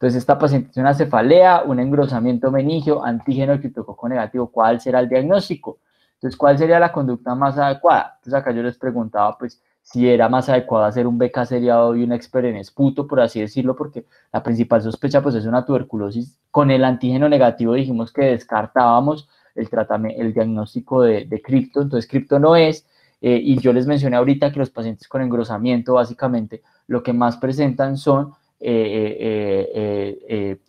S1: Entonces, esta paciente tiene una cefalea, un engrosamiento meningio, antígeno de criptococo negativo. ¿Cuál será el diagnóstico? Entonces, ¿cuál sería la conducta más adecuada? Entonces, acá yo les preguntaba, pues, si era más adecuado hacer un BK seriado y un expert en esputo, por así decirlo, porque la principal sospecha, pues, es una tuberculosis. Con el antígeno negativo dijimos que descartábamos el diagnóstico de cripto, entonces cripto no es, y yo les mencioné ahorita que los pacientes con engrosamiento, básicamente, lo que más presentan son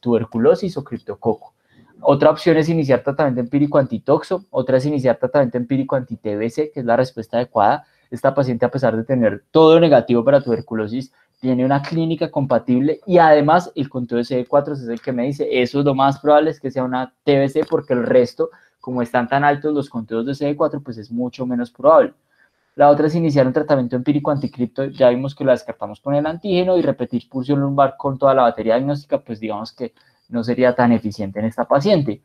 S1: tuberculosis o criptococo. Otra opción es iniciar tratamiento empírico antitoxo, otra es iniciar tratamiento empírico anti-TBC, que es la respuesta adecuada. Esta paciente, a pesar de tener todo negativo para tuberculosis, tiene una clínica compatible y además el conteo de CD4 es el que me dice, eso es lo más probable es que sea una TBC porque el resto, como están tan altos los conteos de CD4, pues es mucho menos probable. La otra es iniciar un tratamiento empírico anticripto, ya vimos que la descartamos con el antígeno y repetir pulsión lumbar con toda la batería diagnóstica, pues digamos que no sería tan eficiente en esta paciente.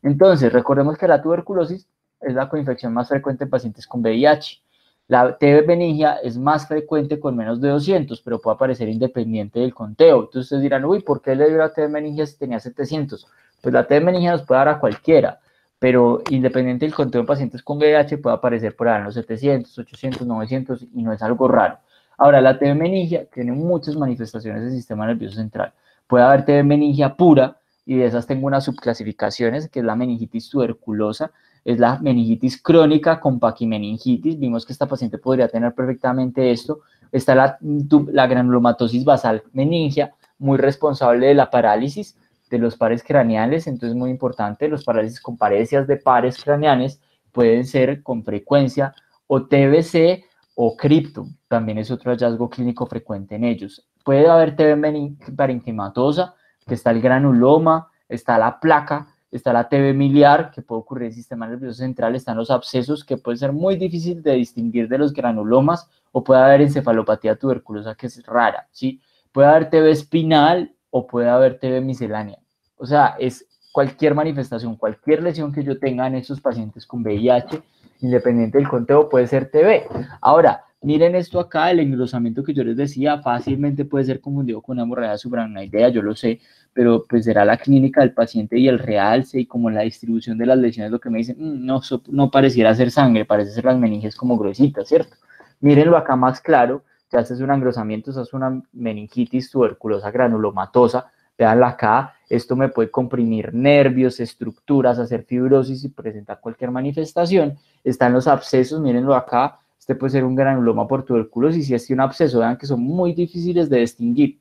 S1: Entonces, recordemos que la tuberculosis es la coinfección más frecuente en pacientes con VIH. La TB meningia es más frecuente con menos de 200, pero puede aparecer independiente del conteo. Entonces ustedes dirán, uy, ¿por qué le dio la TB meningia si tenía 700? Pues la TB meningia nos puede dar a cualquiera, pero independiente del conteo en pacientes con VIH puede aparecer por ahí en los 700, 800, 900 y no es algo raro. Ahora, la TB meningia tiene muchas manifestaciones del sistema nervioso central. Puede haber TB meningia pura, y de esas tengo unas subclasificaciones, que es la meningitis tuberculosa, es la meningitis crónica con paquimeningitis. Vimos que esta paciente podría tener perfectamente esto. Está la granulomatosis basal meningia, muy responsable de la parálisis de los pares craneales, entonces muy importante, los parálisis con parecias de pares craneales pueden ser con frecuencia o TBC o cripto, también es otro hallazgo clínico frecuente en ellos. Puede haber TB parenquimatosa, que está el granuloma, está la placa, está la TB miliar, que puede ocurrir en el sistema nervioso central, están los abscesos, que puede ser muy difícil de distinguir de los granulomas, o puede haber encefalopatía tuberculosa, que es rara, ¿sí? Puede haber TB espinal o puede haber TB miscelánea. O sea, es cualquier manifestación, cualquier lesión que yo tenga en estos pacientes con VIH, independiente del conteo, puede ser TB. Ahora, miren esto acá, el engrosamiento que yo les decía, fácilmente puede ser confundido con una hemorragia suprarrenal, yo lo sé, pero pues será la clínica del paciente y el realce y como la distribución de las lesiones lo que me dicen, no, no pareciera ser sangre, parece ser las meninges como gruesitas, ¿cierto? Mírenlo acá más claro, ya este es un engrosamiento, esa es una meningitis tuberculosa granulomatosa, veanla acá, esto me puede comprimir nervios, estructuras, hacer fibrosis y presentar cualquier manifestación. Están los abscesos, mírenlo acá, este puede ser un granuloma por tuberculosis y este un absceso, vean que son muy difíciles de distinguir.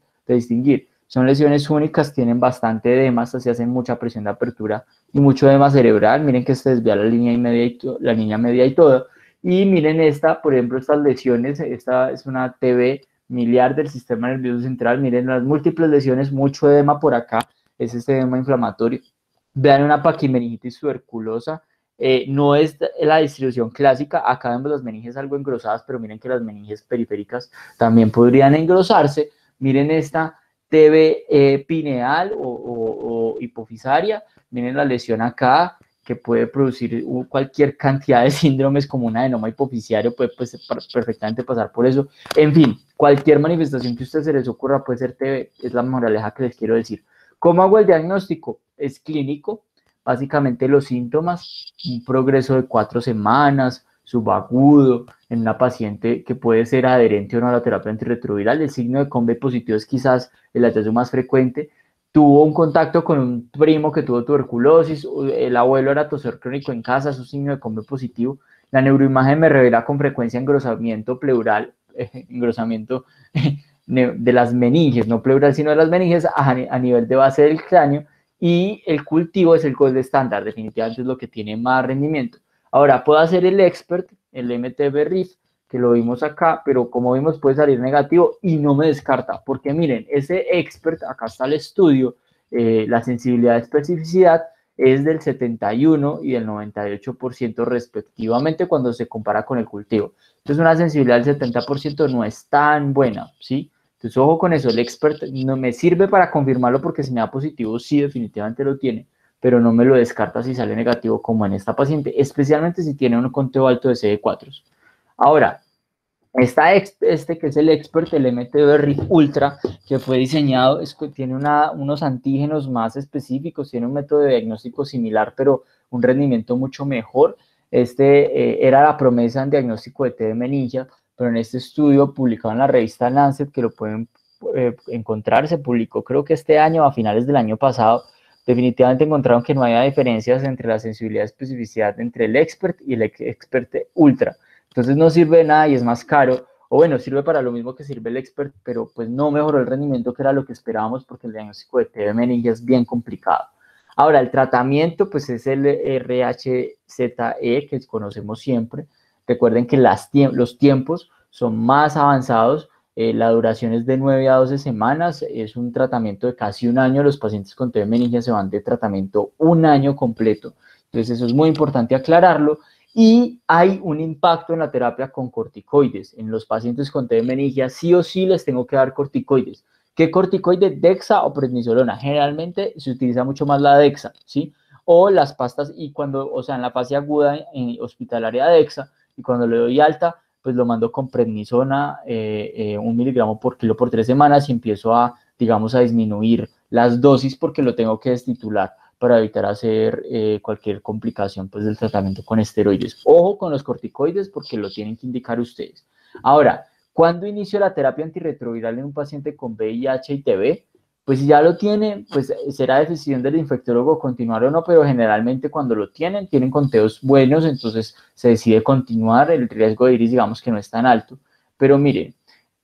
S1: Son lesiones únicas, tienen bastante edema, se hacen mucha presión de apertura y mucho edema cerebral. Miren que se desvía la línea media y todo. Y miren esta, por ejemplo, estas lesiones, esta es una TB miliar del sistema nervioso central. Miren las múltiples lesiones, mucho edema por acá, es este edema inflamatorio. Vean una paquimeningitis tuberculosa, no es la distribución clásica, acá vemos las meninges algo engrosadas, pero miren que las meninges periféricas también podrían engrosarse. Miren esta TB pineal o hipofisaria, miren la lesión acá, que puede producir cualquier cantidad de síndromes como un adenoma hipoficiario, puede pues, perfectamente pasar por eso. En fin, cualquier manifestación que a ustedes se les ocurra puede ser TB, es la moraleja que les quiero decir. ¿Cómo hago el diagnóstico? Es clínico, básicamente los síntomas, un progreso de 4 semanas, subagudo, en una paciente que puede ser adherente o no a la terapia antirretroviral. El signo de COMB positivo es quizás el hallazgo más frecuente. Tuvo un contacto con un primo que tuvo tuberculosis, el abuelo era tosor crónico en casa, es un signo de COMB positivo. La neuroimagen me revela con frecuencia engrosamiento pleural, engrosamiento de las meninges, no pleural, sino de las meninges a nivel de base del cráneo, y el cultivo es el gold estándar, definitivamente es lo que tiene más rendimiento. Ahora, puedo hacer el expert, el MTB-RIF, que lo vimos acá, pero como vimos puede salir negativo y no me descarta, porque miren, ese expert, acá está el estudio, la sensibilidad de especificidad es del 71 y del 98% respectivamente cuando se compara con el cultivo. Entonces una sensibilidad del 70% no es tan buena, ¿sí? Entonces ojo con eso, el expert no me sirve para confirmarlo porque si me da positivo sí definitivamente lo tiene, pero no me lo descarta si sale negativo como en esta paciente, especialmente si tiene un conteo alto de CD4. Ahora, Está este que es el Expert, el MT-Berry Ultra, que fue diseñado, tiene unos antígenos más específicos, tiene un método de diagnóstico similar, pero un rendimiento mucho mejor. Era la promesa en diagnóstico de T de meningia, pero en este estudio publicado en la revista Lancet, que lo pueden encontrar, se publicó creo que este año, a finales del año pasado, definitivamente encontraron que no había diferencias entre la sensibilidad y especificidad entre el Expert y el Expert Ultra. Entonces no sirve de nada y es más caro, o bueno, sirve para lo mismo que sirve el Expert, pero pues no mejoró el rendimiento que era lo que esperábamos porque el diagnóstico de TB meningia es bien complicado. Ahora, el tratamiento pues es el RHZE que conocemos siempre. Recuerden que los tiempos son más avanzados, la duración es de 9 a 12 semanas, es un tratamiento de casi un año, los pacientes con TB meningia se van de tratamiento un año completo, entonces eso es muy importante aclararlo. Y hay un impacto en la terapia con corticoides. En los pacientes con TB meningia sí o sí les tengo que dar corticoides. ¿Qué corticoide? Dexa o prednisolona. Generalmente se utiliza mucho más la Dexa, ¿sí? O las pastas, y cuando, o sea, en la fase aguda hospitalaria Dexa, y cuando le doy alta, pues lo mando con prednisona, 1 miligramo por kilo por 3 semanas y empiezo a, digamos, a disminuir las dosis porque lo tengo que destitular para evitar hacer cualquier complicación pues, del tratamiento con esteroides. Ojo con los corticoides porque lo tienen que indicar ustedes. Ahora, ¿cuándo inicio la terapia antirretroviral en un paciente con VIH y TB? Pues si ya lo tienen, pues será decisión del infectólogo continuar o no, pero generalmente cuando lo tienen conteos buenos, entonces se decide continuar, el riesgo de iris digamos que no es tan alto. Pero miren,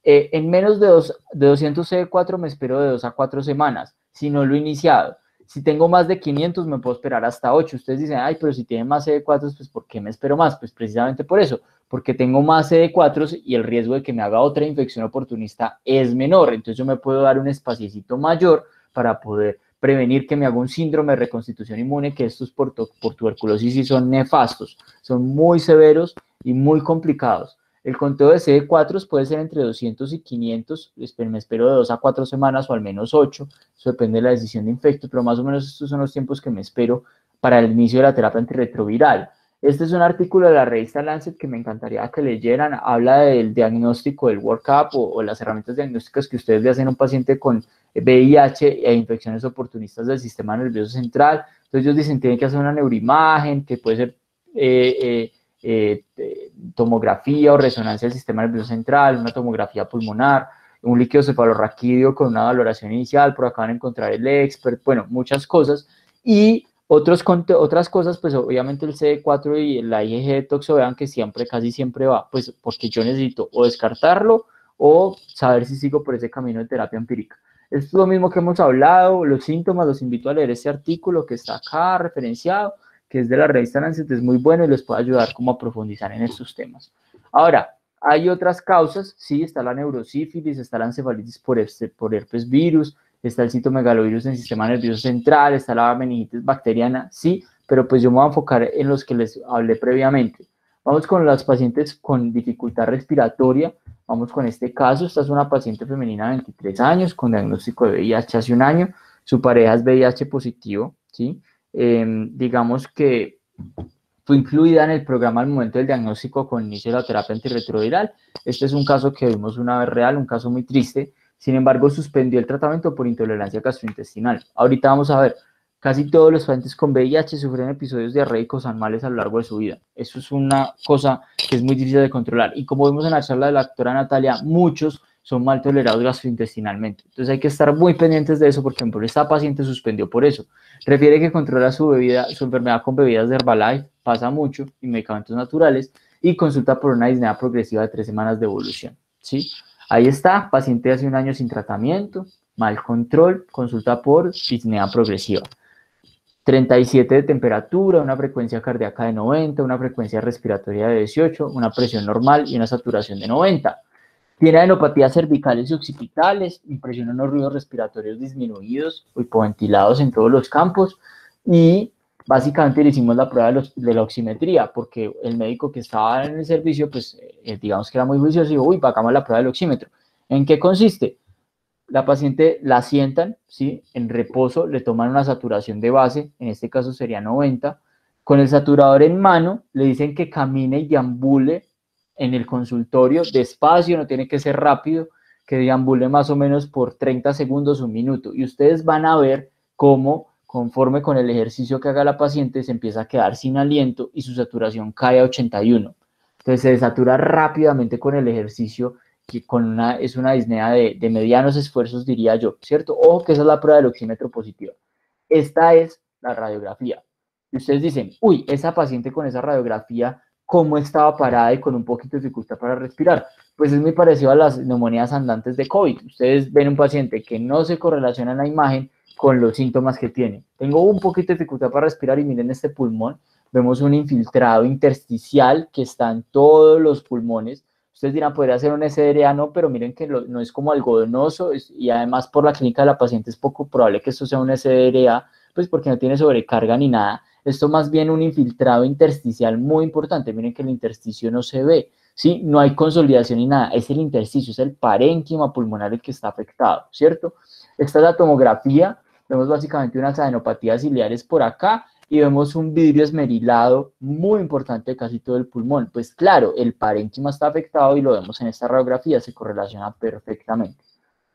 S1: en menos de 200 CD4 me espero de 2 a 4 semanas, si no lo he iniciado. Si tengo más de 500, me puedo esperar hasta 8. Ustedes dicen, ay, pero si tienen más CD4, pues ¿por qué me espero más? Pues precisamente por eso, porque tengo más CD4 y el riesgo de que me haga otra infección oportunista es menor. Entonces yo me puedo dar un espaciecito mayor para poder prevenir que me haga un síndrome de reconstitución inmune, que estos por tuberculosis sí son nefastos, son muy severos y muy complicados. El conteo de CD4 puede ser entre 200 y 500, me espero de 2 a 4 semanas o al menos 8, eso depende de la decisión de infecto, pero más o menos estos son los tiempos que me espero para el inicio de la terapia antirretroviral. Este es un artículo de la revista Lancet que me encantaría que leyeran, habla del diagnóstico del workup o las herramientas diagnósticas que ustedes le hacen a un paciente con VIH e infecciones oportunistas del sistema nervioso central. Entonces ellos dicen, tienen que hacer una neuroimagen, que puede ser tomografía o resonancia del sistema nervioso central, una tomografía pulmonar, un líquido cefalorraquídeo con una valoración inicial, por acá van a encontrar el expert, bueno, muchas cosas. Y otras cosas, pues obviamente el CD4 y la IgG de toxo, vean que siempre, casi siempre va, pues porque yo necesito o descartarlo o saber si sigo por ese camino de terapia empírica. Esto es lo mismo que hemos hablado, los síntomas, los invito a leer este artículo que está acá referenciado, que es de la revista Lancet, es muy bueno y les puede ayudar como a profundizar en estos temas. Ahora, hay otras causas, sí, está la neurosífilis, está la encefalitis por herpes virus, está el citomegalovirus en el sistema nervioso central, está la meningitis bacteriana, sí, pero pues yo me voy a enfocar en los que les hablé previamente. Vamos con las pacientes con dificultad respiratoria, vamos con este caso, esta es una paciente femenina de 23 años con diagnóstico de VIH hace un año, su pareja es VIH positivo, ¿sí? Digamos que fue incluida en el programa al momento del diagnóstico con inicio de la terapia antirretroviral. Este es un caso que vimos una vez real, un caso muy triste. Sin embargo, suspendió el tratamiento por intolerancia gastrointestinal. Ahorita vamos a ver, casi todos los pacientes con VIH sufren episodios diarreicos anuales a lo largo de su vida. Eso es una cosa que es muy difícil de controlar. Y como vimos en la charla de la doctora Natalia, muchos son mal tolerados gastrointestinalmente. Entonces hay que estar muy pendientes de eso porque, por ejemplo, esta paciente suspendió por eso. Refiere que controla su enfermedad con bebidas de Herbalife, pasa mucho, y medicamentos naturales, y consulta por una disnea progresiva de 3 semanas de evolución, ¿sí? Ahí está, paciente hace un año sin tratamiento, mal control, consulta por disnea progresiva. 37 de temperatura, una frecuencia cardíaca de 90, una frecuencia respiratoria de 18, una presión normal y una saturación de 90. Tiene adenopatías cervicales y occipitales, impresiona unos ruidos respiratorios disminuidos o hipoventilados en todos los campos y básicamente le hicimos la prueba de la oximetría porque el médico que estaba en el servicio, pues digamos que era muy juicioso y dijo, uy, hagamos la prueba del oxímetro. ¿En qué consiste? La paciente la sientan, ¿sí? En reposo, le toman una saturación de base, en este caso sería 90, con el saturador en mano, le dicen que camine y deambule en el consultorio, despacio, no tiene que ser rápido, que deambule más o menos por 30 segundos, un minuto. Y ustedes van a ver cómo, conforme con el ejercicio que haga la paciente, se empieza a quedar sin aliento y su saturación cae a 81. Entonces se desatura rápidamente con el ejercicio, que es una disnea de medianos esfuerzos, diría yo, ¿cierto? Ojo que esa es la prueba del oxímetro positiva. Esta es la radiografía. Y ustedes dicen, uy, esa paciente con esa radiografía, ¿cómo estaba parada y con un poquito de dificultad para respirar? Pues es muy parecido a las neumonías andantes de COVID. Ustedes ven un paciente que no se correlaciona en la imagen con los síntomas que tiene. Tengo un poquito de dificultad para respirar y miren este pulmón. Vemos un infiltrado intersticial que está en todos los pulmones. Ustedes dirán, podría ser un SDRA, no, pero miren que no es como algodonoso y además por la clínica de la paciente es poco probable que esto sea un SDRA, pues porque no tiene sobrecarga ni nada. Esto más bien un infiltrado intersticial muy importante. Miren que el intersticio no se ve, ¿sí? No hay consolidación ni nada. Es el intersticio, es el parénquima pulmonar el que está afectado, ¿cierto? Esta es la tomografía. Vemos básicamente unas adenopatías ciliares por acá y vemos un vidrio esmerilado muy importante de casi todo el pulmón. Pues claro, el parénquima está afectado y lo vemos en esta radiografía, se correlaciona perfectamente.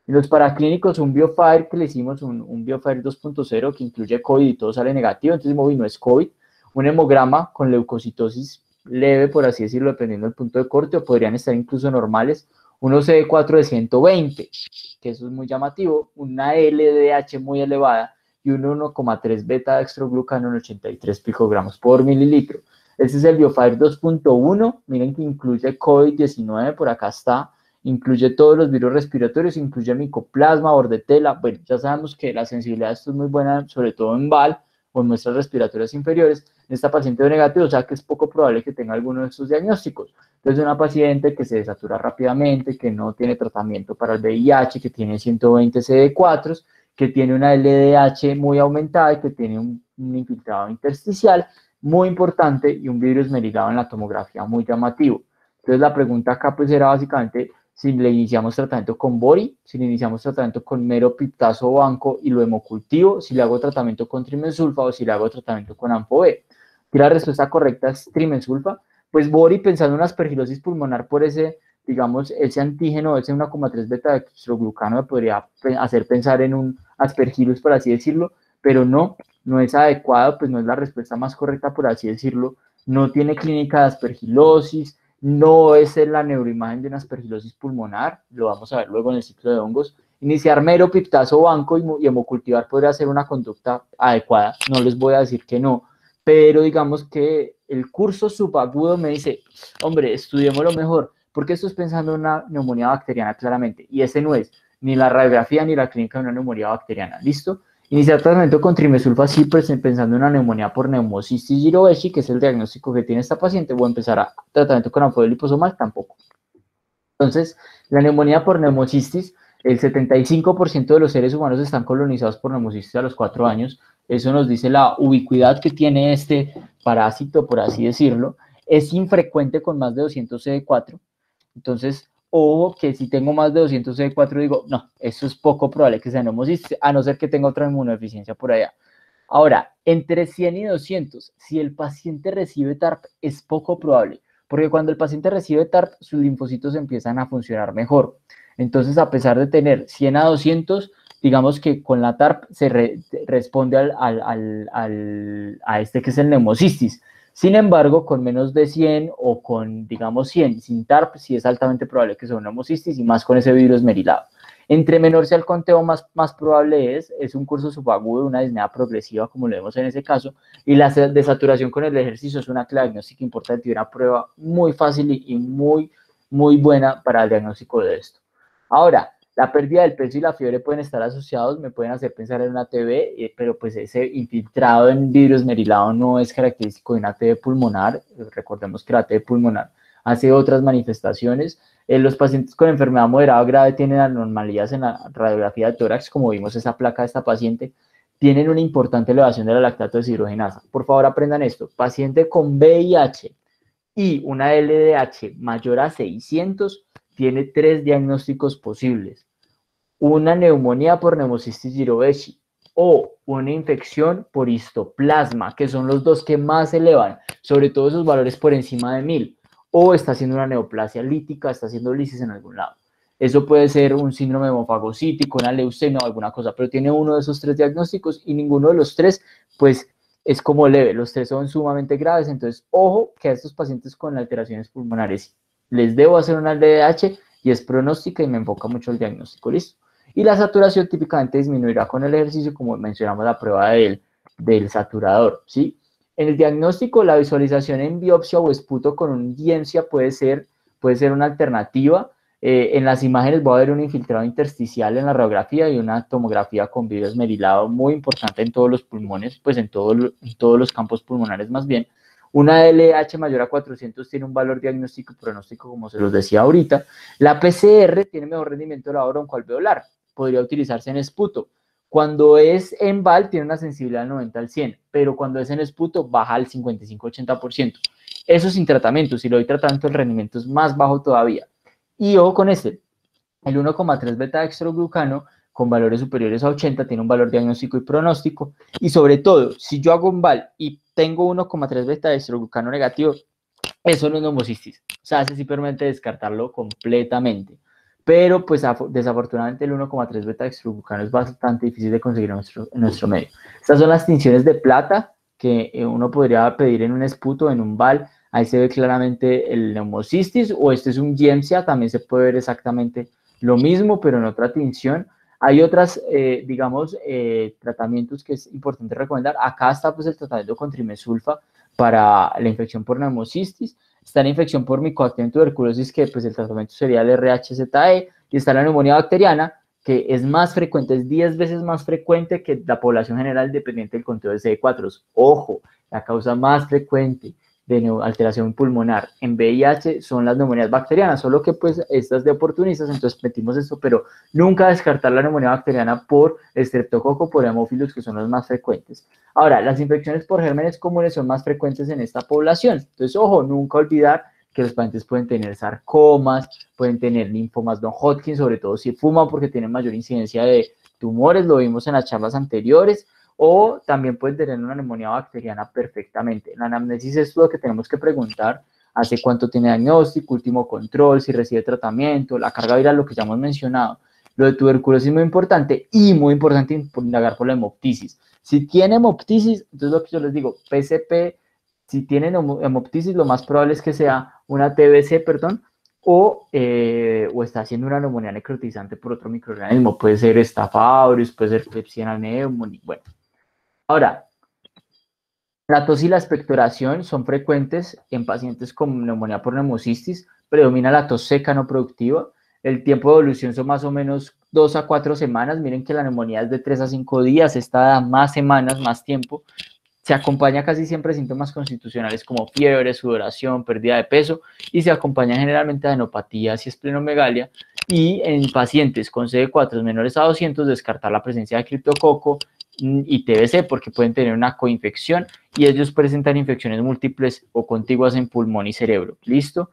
S1: En los paraclínicos, un BioFire que le hicimos, un BioFire 2.0 que incluye COVID y todo sale negativo, entonces no es COVID. Un hemograma con leucocitosis leve, por así decirlo, dependiendo del punto de corte, o podrían estar incluso normales. Un CD4 de 120, que eso es muy llamativo, una LDH muy elevada y un 1,3 beta dextroglucano en 83 picogramos por mililitro. Este es el BioFire 2.1, miren que incluye COVID-19, por acá está, incluye todos los virus respiratorios, incluye micoplasma, bordetela. Bueno, ya sabemos que la sensibilidad de esto es muy buena, sobre todo en VAL o en muestras respiratorias inferiores. En esta paciente negativo, o sea que es poco probable que tenga alguno de estos diagnósticos. Entonces, una paciente que se desatura rápidamente, que no tiene tratamiento para el VIH, que tiene 120 CD4, que tiene una LDH muy aumentada y que tiene un infiltrado intersticial muy importante y un vidrio esmerilado en la tomografía muy llamativo. Entonces, la pregunta acá pues era básicamente si le iniciamos tratamiento con Bori, si le iniciamos tratamiento con meropiptazo banco y lo hemocultivo, si le hago tratamiento con trimesulfa o si le hago tratamiento con AMPO-B. Y la respuesta correcta es trimesulfa. Pues Bori, pensando en una aspergilosis pulmonar por ese, digamos, ese antígeno, ese 1,3 beta dextroglucano, me podría hacer pensar en un aspergillus, por así decirlo, pero no es adecuado, pues no es la respuesta más correcta, por así decirlo. No tiene clínica de aspergilosis, no es la neuroimagen de una aspergilosis pulmonar, lo vamos a ver luego en el ciclo de hongos. Iniciar meropiptazo banco y hemocultivar podría ser una conducta adecuada, no les voy a decir que no, pero digamos que el curso subagudo me dice, hombre, estudiémoslo mejor, porque esto es pensando en una neumonía bacteriana claramente, y ese no es ni la radiografía ni la clínica de una neumonía bacteriana, ¿listo? Iniciar tratamiento con trimesulfa sí, pensando en una neumonía por neumocistis girovechi, que es el diagnóstico que tiene esta paciente, o empezar a tratamiento con anfodel liposomal, tampoco. Entonces, la neumonía por neumocistis, el 75% de los seres humanos están colonizados por neumocistis a los 4 años. Eso nos dice la ubicuidad que tiene este parásito, por así decirlo. Es infrecuente con más de 200 CD4. Entonces, ojo que si tengo más de 200 CD4, digo, no, eso es poco probable que sea neumocistis, a no ser que tenga otra inmunodeficiencia por allá. Ahora, entre 100 y 200, si el paciente recibe TARP, es poco probable, porque cuando el paciente recibe TARP, sus linfocitos empiezan a funcionar mejor. Entonces, a pesar de tener 100 a 200, digamos que con la TARP se responde a este que es el neumocistis. Sin embargo, con menos de 100 o con, digamos, 100 sin TARP, sí es altamente probable que sea una neumocistis y más con ese virus esmerilado. Entre menor sea el conteo, más probable es un curso subagudo, una disnea progresiva, como lo vemos en ese caso, y la desaturación con el ejercicio es una clave diagnóstica importante y una prueba muy fácil y muy buena para el diagnóstico de esto. Ahora, la pérdida del peso y la fiebre pueden estar asociados, me pueden hacer pensar en una TB, pero pues ese infiltrado en vidrio esmerilado no es característico de una TB pulmonar. Recordemos que la TB pulmonar hace otras manifestaciones. Los pacientes con enfermedad moderada o grave tienen anormalidades en la radiografía de tórax, como vimos esa placa de esta paciente, tienen una importante elevación de la lactato deshidrogenasa. Por favor, aprendan esto. Paciente con VIH y una LDH mayor a 600 tiene 3 diagnósticos posibles. Una neumonía por neumocistis girovechi o una infección por histoplasma, que son los dos que más elevan, sobre todo esos valores por encima de 1000. o está haciendo una neoplasia lítica, está haciendo lisis en algún lado. Eso puede ser un síndrome hemofagocítico, una leucemia o alguna cosa, pero tiene uno de esos tres diagnósticos y ninguno de los tres, pues, es como leve. Los tres son sumamente graves, entonces, ojo que a estos pacientes con alteraciones pulmonares les debo hacer una LDH y es pronóstica y me enfoca mucho el diagnóstico, ¿listo? Y la saturación típicamente disminuirá con el ejercicio, como mencionamos la prueba del saturador, ¿sí? En el diagnóstico, la visualización en biopsia o esputo con undiencia puede ser una alternativa. En las imágenes va a haber un infiltrado intersticial en la radiografía y una tomografía con vídeo esmerilado muy importante en todos los pulmones, pues en todos los campos pulmonares más bien. Una LH mayor a 400 tiene un valor diagnóstico y pronóstico, como se los decía ahorita. La PCR tiene mejor rendimiento de la broncoalveolar, podría utilizarse en esputo. Cuando es en VAL tiene una sensibilidad del 90 al 100, pero cuando es en esputo baja al 55-80%. Eso sin tratamiento, si lo doy tratamiento el rendimiento es más bajo todavía. Y ojo con este, el 1,3 beta-dextroglucano con valores superiores a 80 tiene un valor diagnóstico y pronóstico. Y sobre todo, si yo hago un VAL y tengo 1,3 beta-dextroglucano negativo, eso no es neumocistis. O sea, hace simplemente descartarlo completamente. Pero pues desafortunadamente el 1,3 beta-dextroglucano es bastante difícil de conseguir en nuestro medio. Estas son las tinciones de plata que uno podría pedir en un esputo, en un VAL. Ahí se ve claramente el neumocistis, o este es un Giemsia, también se puede ver exactamente lo mismo, pero en otra tinción. Hay otras, digamos, tratamientos que es importante recomendar. Acá está pues el tratamiento con trimesulfa para la infección por neumocistis. Está la infección por Mycobacterium tuberculosis, que pues el tratamiento sería el RHZE, y está la neumonía bacteriana, que es más frecuente, es 10 veces más frecuente que la población general dependiente del conteo de CD4. Ojo, la causa más frecuente de alteración pulmonar en VIH son las neumonías bacterianas, solo que pues estas de oportunistas, entonces metimos esto, pero nunca descartar la neumonía bacteriana por estreptococo, por hemófilos, que son los más frecuentes. Ahora, las infecciones por gérmenes comunes son más frecuentes en esta población, entonces ojo, nunca olvidar que los pacientes pueden tener sarcomas, pueden tener linfomas non-Hodgkin, sobre todo si fuman, porque tienen mayor incidencia de tumores, lo vimos en las charlas anteriores, o también pueden tener una neumonía bacteriana perfectamente. En la anamnesis es lo que tenemos que preguntar: hace cuánto tiene diagnóstico, último control, si recibe tratamiento, la carga viral, lo que ya hemos mencionado. Lo de tuberculosis es muy importante, y muy importante indagar por la hemoptisis. Si tiene hemoptisis, entonces lo que yo les digo, PCP, si tienen hemoptisis, lo más probable es que sea una TBC, perdón, o está haciendo una neumonía necrotizante por otro microorganismo. Puede ser Staph aureus, puede ser Klebsiella pneumoniae, bueno. Ahora, la tos y la expectoración son frecuentes en pacientes con neumonía por neumocistis. Predomina la tos seca no productiva. El tiempo de evolución son más o menos 2 a 4 semanas. Miren que la neumonía es de 3 a 5 días. Esta da más semanas, más tiempo. Se acompaña casi siempre de síntomas constitucionales como fiebre, sudoración, pérdida de peso, y se acompaña generalmente de adenopatías y esplenomegalia. Y en pacientes con CD4 menores a 200, descartar la presencia de criptococo y TBC, porque pueden tener una coinfección y ellos presentan infecciones múltiples o contiguas en pulmón y cerebro. ¿Listo?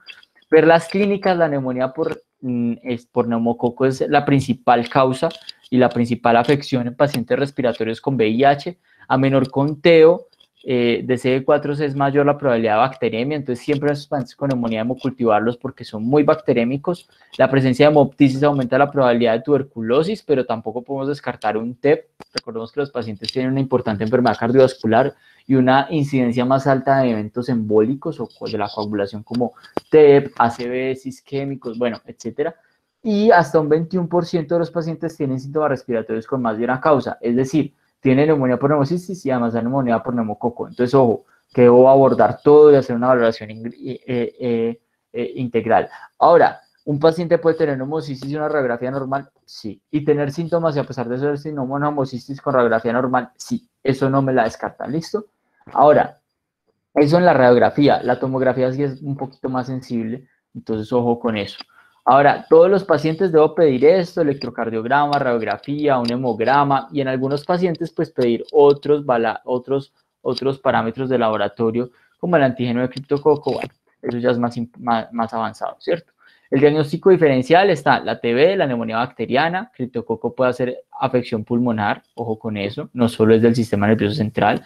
S1: Ver las clínicas, la neumonía por neumococo es la principal causa y la principal afección en pacientes respiratorios con VIH. A menor conteo de CD4 es mayor la probabilidad de bacteremia, entonces siempre esos pacientes con neumonía debemos cultivarlos porque son muy bacterémicos. La presencia de hemoptisis aumenta la probabilidad de tuberculosis, pero tampoco podemos descartar un TEP. Recordemos que los pacientes tienen una importante enfermedad cardiovascular y una incidencia más alta de eventos embólicos o de la coagulación, como TEP, ACVs isquémicos, bueno, etcétera. Y hasta un 21% de los pacientes tienen síntomas respiratorios con más de una causa, es decir, tiene neumonía por neumocistis y además da neumonía por neumococo. Entonces, ojo, que debo abordar todo y hacer una valoración integral. Ahora, ¿un paciente puede tener neumocistis y una radiografía normal? Sí. ¿Y tener síntomas y a pesar de eso ser neumocistis con radiografía normal? Sí. Eso no me la descartan, ¿listo? Ahora, eso en la radiografía. La tomografía sí es un poquito más sensible, entonces ojo con eso. Ahora, todos los pacientes debo pedir esto: electrocardiograma, radiografía, un hemograma, y en algunos pacientes pues pedir otros parámetros de laboratorio como el antígeno de criptococo. Bueno, eso ya es más avanzado, ¿cierto? El diagnóstico diferencial está la TB, la neumonía bacteriana, criptococo puede hacer afección pulmonar, ojo con eso, no solo es del sistema nervioso central.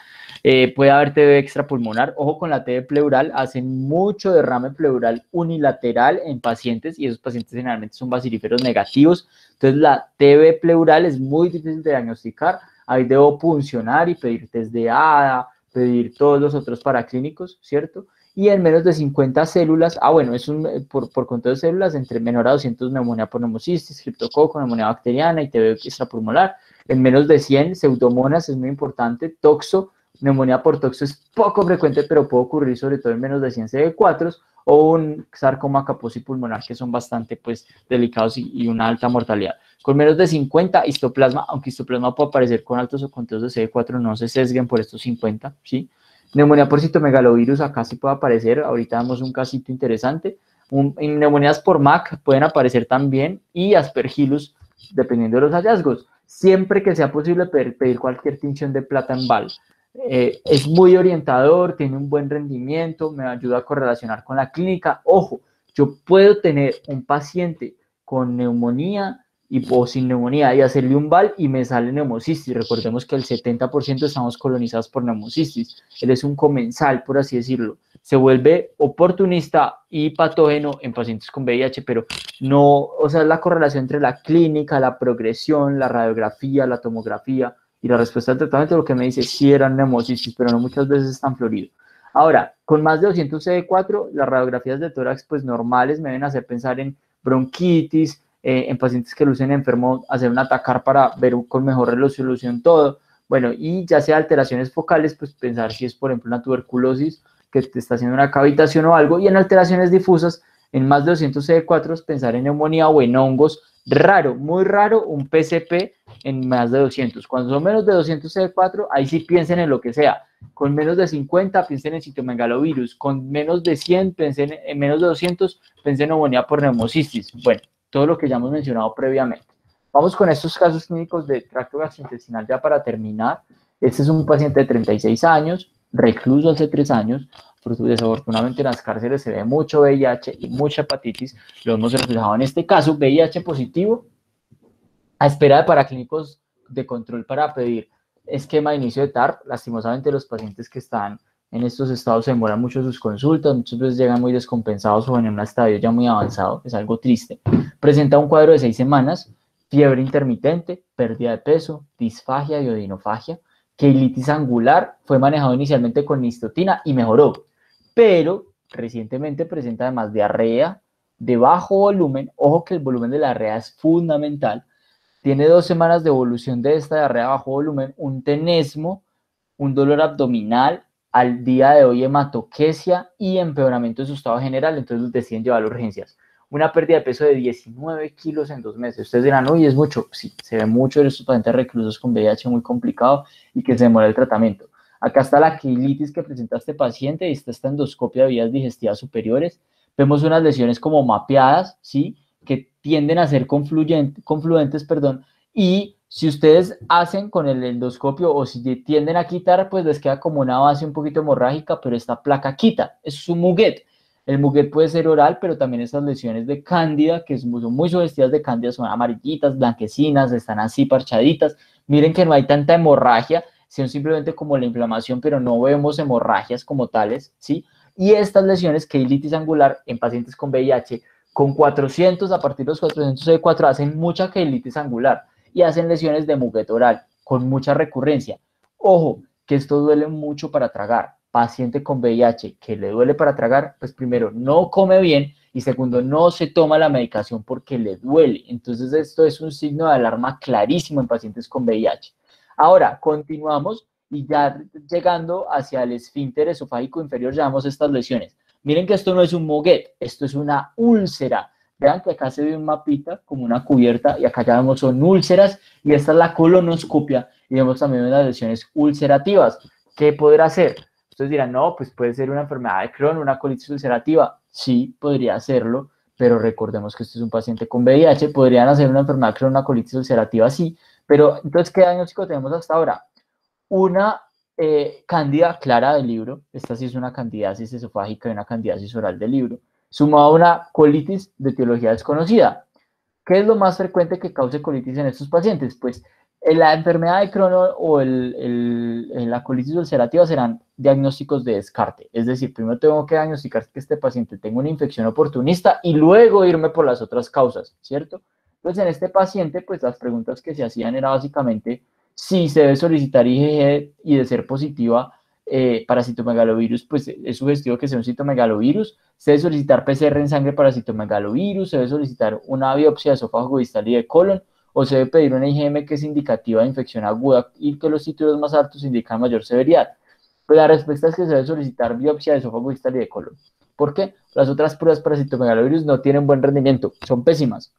S1: Puede haber TB extrapulmonar, ojo con la TB pleural, hacen mucho derrame pleural unilateral en pacientes y esos pacientes generalmente son bacilíferos negativos. Entonces la TB pleural es muy difícil de diagnosticar, ahí debo puncionar y pedir test de ADA, pedir todos los otros paraclínicos, ¿cierto? Y en menos de 50 células, bueno, es por conteo de células, entre menor a 200 neumonía por neumocistis, criptococo, neumonía bacteriana y TB extrapulmonar. En menos de 100, pseudomonas es muy importante, toxo, neumonía por toxo es poco frecuente, pero puede ocurrir sobre todo en menos de 100 CD4 o un sarcoma caposo y pulmonar, que son bastante pues, delicados y una alta mortalidad. Con menos de 50, histoplasma, aunque histoplasma puede aparecer con altos conteos de CD4, no se sesguen por estos 50, ¿sí? Neumonía por citomegalovirus, acá sí puede aparecer, ahorita damos un casito interesante. Neumonías por MAC pueden aparecer también y Aspergillus, dependiendo de los hallazgos. Siempre que sea posible pedir cualquier tinción de plata en BAL. Es muy orientador, tiene un buen rendimiento, me ayuda a correlacionar con la clínica. Ojo, yo puedo tener un paciente con neumonía o sin neumonía y hacerle un BAL y me sale neumocistis. Recordemos que el 70% estamos colonizados por neumocistis. Él es un comensal, por así decirlo. Se vuelve oportunista y patógeno en pacientes con VIH, pero no, o sea, es la correlación entre la clínica, la progresión, la radiografía, la tomografía y la respuesta al tratamiento, lo que me dice sí eran neumocistis, pero no muchas veces están florido. Ahora, con más de 200 CD4, las radiografías de tórax pues normales me deben hacer pensar en bronquitis, en pacientes que lucen enfermos, hacer un atacar para ver con mejor resolución todo. Bueno, y ya sea alteraciones focales, pues pensar si es, por ejemplo, una tuberculosis que te está haciendo una cavitación o algo, y en alteraciones difusas, en más de 200 CD4, pensar en neumonía o en hongos, raro, muy raro, un PCP en más de 200. Cuando son menos de 200 CD4, ahí sí piensen en lo que sea. Con menos de 50, piensen en citomegalovirus. Con menos de 100, piensen en menos de 200, piensen en neumonía por neumocistis. Bueno, todo lo que ya hemos mencionado previamente. Vamos con estos casos clínicos de tracto gastrointestinal ya para terminar. Este es un paciente de 36 años, recluso hace 3 años. Desafortunadamente en las cárceles se ve mucho VIH y mucha hepatitis. Lo hemos reflejado en este caso, VIH positivo, a espera de paraclínicos de control para pedir esquema de inicio de TARP. Lastimosamente los pacientes que están en estos estados se demoran mucho sus consultas, muchas veces llegan muy descompensados o en un estadio ya muy avanzado, es algo triste. Presenta un cuadro de 6 semanas, fiebre intermitente, pérdida de peso, disfagia y odinofagia, queilitis angular, fue manejado inicialmente con nistotina y mejoró, pero recientemente presenta además diarrea de bajo volumen. Ojo que el volumen de la diarrea es fundamental. Tiene 2 semanas de evolución de esta diarrea a bajo volumen, un tenesmo, un dolor abdominal, al día de hoy hematoquesia y empeoramiento de su estado general, entonces deciden llevar a urgencias. Una pérdida de peso de 19 kilos en 2 meses. Ustedes dirán, uy, es mucho. Sí, se ve mucho en estos pacientes reclusos con VIH muy complicado y que se demora el tratamiento. Acá está la quilitis que presenta este paciente y está esta endoscopia de vías digestivas superiores. Vemos unas lesiones como mapeadas, ¿sí? Que tienden a ser confluentes, perdón, y si ustedes hacen con el endoscopio o si tienden a quitar, pues les queda como una base un poquito hemorrágica, pero esta placa quita, es un muguet. El muguet puede ser oral, pero también estas lesiones de cándida, que son muy sugestivas de cándida, son amarillitas, blanquecinas, están así parchaditas. Miren que no hay tanta hemorragia, son simplemente como la inflamación, pero no vemos hemorragias como tales, ¿sí? Y estas lesiones, queilitis angular en pacientes con VIH, con 400, a partir de los 400 C4, hacen mucha queilitis angular y hacen lesiones de muguet oral con mucha recurrencia. Ojo, que esto duele mucho para tragar. Paciente con VIH que le duele para tragar, pues primero, no come bien y segundo, no se toma la medicación porque le duele. Entonces esto es un signo de alarma clarísimo en pacientes con VIH. Ahora, continuamos y ya llegando hacia el esfínter esofágico inferior, llevamos estas lesiones. Miren que esto no es un moguet, esto es una úlcera. Vean que acá se ve un mapita como una cubierta y acá ya vemos son úlceras y esta es la colonoscopia y vemos también las lesiones ulcerativas. ¿Qué podrá ser? Ustedes dirán, no, pues puede ser una enfermedad de Crohn, una colitis ulcerativa. Sí, podría serlo, pero recordemos que este es un paciente con VIH. Podrían hacer una enfermedad de Crohn, una colitis ulcerativa, sí. Pero entonces, ¿qué diagnóstico tenemos hasta ahora? Una cándida clara del libro, esta sí es una candidiasis esofágica y una candidiasis oral del libro. sumado a una colitis de etiología desconocida. ¿Qué es lo más frecuente que cause colitis en estos pacientes? Pues la enfermedad de Crohn o la colitis ulcerativa serán diagnósticos de descarte. Es decir, primero tengo que diagnosticar que este paciente tenga una infección oportunista y luego irme por las otras causas, ¿cierto? Entonces, en este paciente, pues las preguntas que se hacían era básicamente si se debe solicitar IgG y de ser positiva para citomegalovirus, pues es sugestivo que sea un citomegalovirus. Se debe solicitar PCR en sangre para citomegalovirus, se debe solicitar una biopsia de esófago distal y de colon, o se debe pedir una IgM que es indicativa de infección aguda y que los títulos más altos indican mayor severidad. Pues la respuesta es que se debe solicitar biopsia de esófago distal y de colon. ¿Por qué? Las otras pruebas para citomegalovirus no tienen buen rendimiento, son pésimas.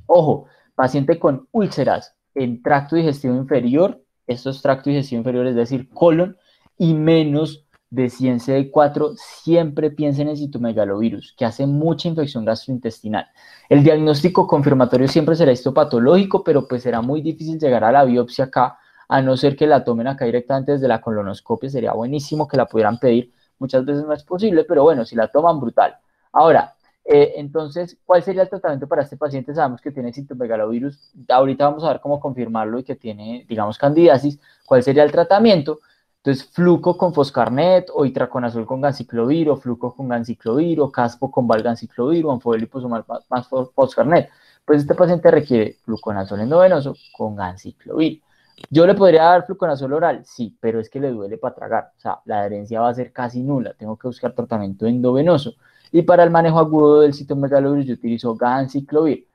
S1: Ojo, paciente con úlceras en tracto digestivo inferior, estos tracto digestivo inferior, es decir, colon, y menos de 100 CD4, siempre piensen en citomegalovirus, que hace mucha infección gastrointestinal. El diagnóstico confirmatorio siempre será histopatológico, pero pues será muy difícil llegar a la biopsia acá, a no ser que la tomen acá directamente desde la colonoscopia. Sería buenísimo que la pudieran pedir. Muchas veces no es posible, pero bueno, si la toman, brutal. Ahora, entonces, ¿cuál sería el tratamiento para este paciente? Sabemos que tiene citomegalovirus. Ahorita vamos a ver cómo confirmarlo y que tiene, digamos, candidiasis. ¿Cuál sería el tratamiento? Entonces, fluco con foscarnet, o itraconazol con ganciclovir, o fluco con ganciclovir, o caspo con valganciclovir, o anfodeliposomal más foscarnet. Pues este paciente requiere fluconazol endovenoso con ganciclovir. ¿Yo le podría dar fluconazol oral? Sí, pero es que le duele para tragar. O sea, la adherencia va a ser casi nula. Tengo que buscar tratamiento endovenoso. Y para el manejo agudo del citomegalovirus yo utilizo ganciclovir.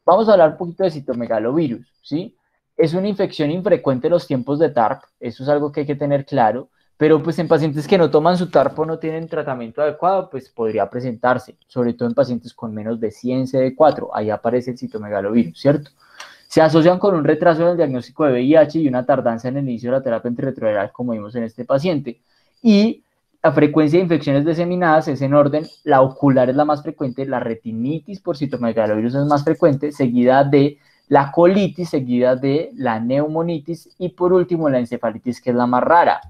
S1: Vamos a hablar un poquito de citomegalovirus, ¿sí? Es una infección infrecuente en los tiempos de TARP, eso es algo que hay que tener claro, pero pues en pacientes que no toman su TARP o no tienen tratamiento adecuado, pues podría presentarse, sobre todo en pacientes con menos de 100 CD4, ahí aparece el citomegalovirus, ¿cierto? Se asocian con un retraso en el diagnóstico de VIH y una tardanza en el inicio de la terapia antirretroviral, como vimos en este paciente. Y la frecuencia de infecciones diseminadas es en orden, la ocular es la más frecuente, la retinitis por citomegalovirus es más frecuente, seguida de la colitis, seguida de la neumonitis y por último la encefalitis, que es la más rara.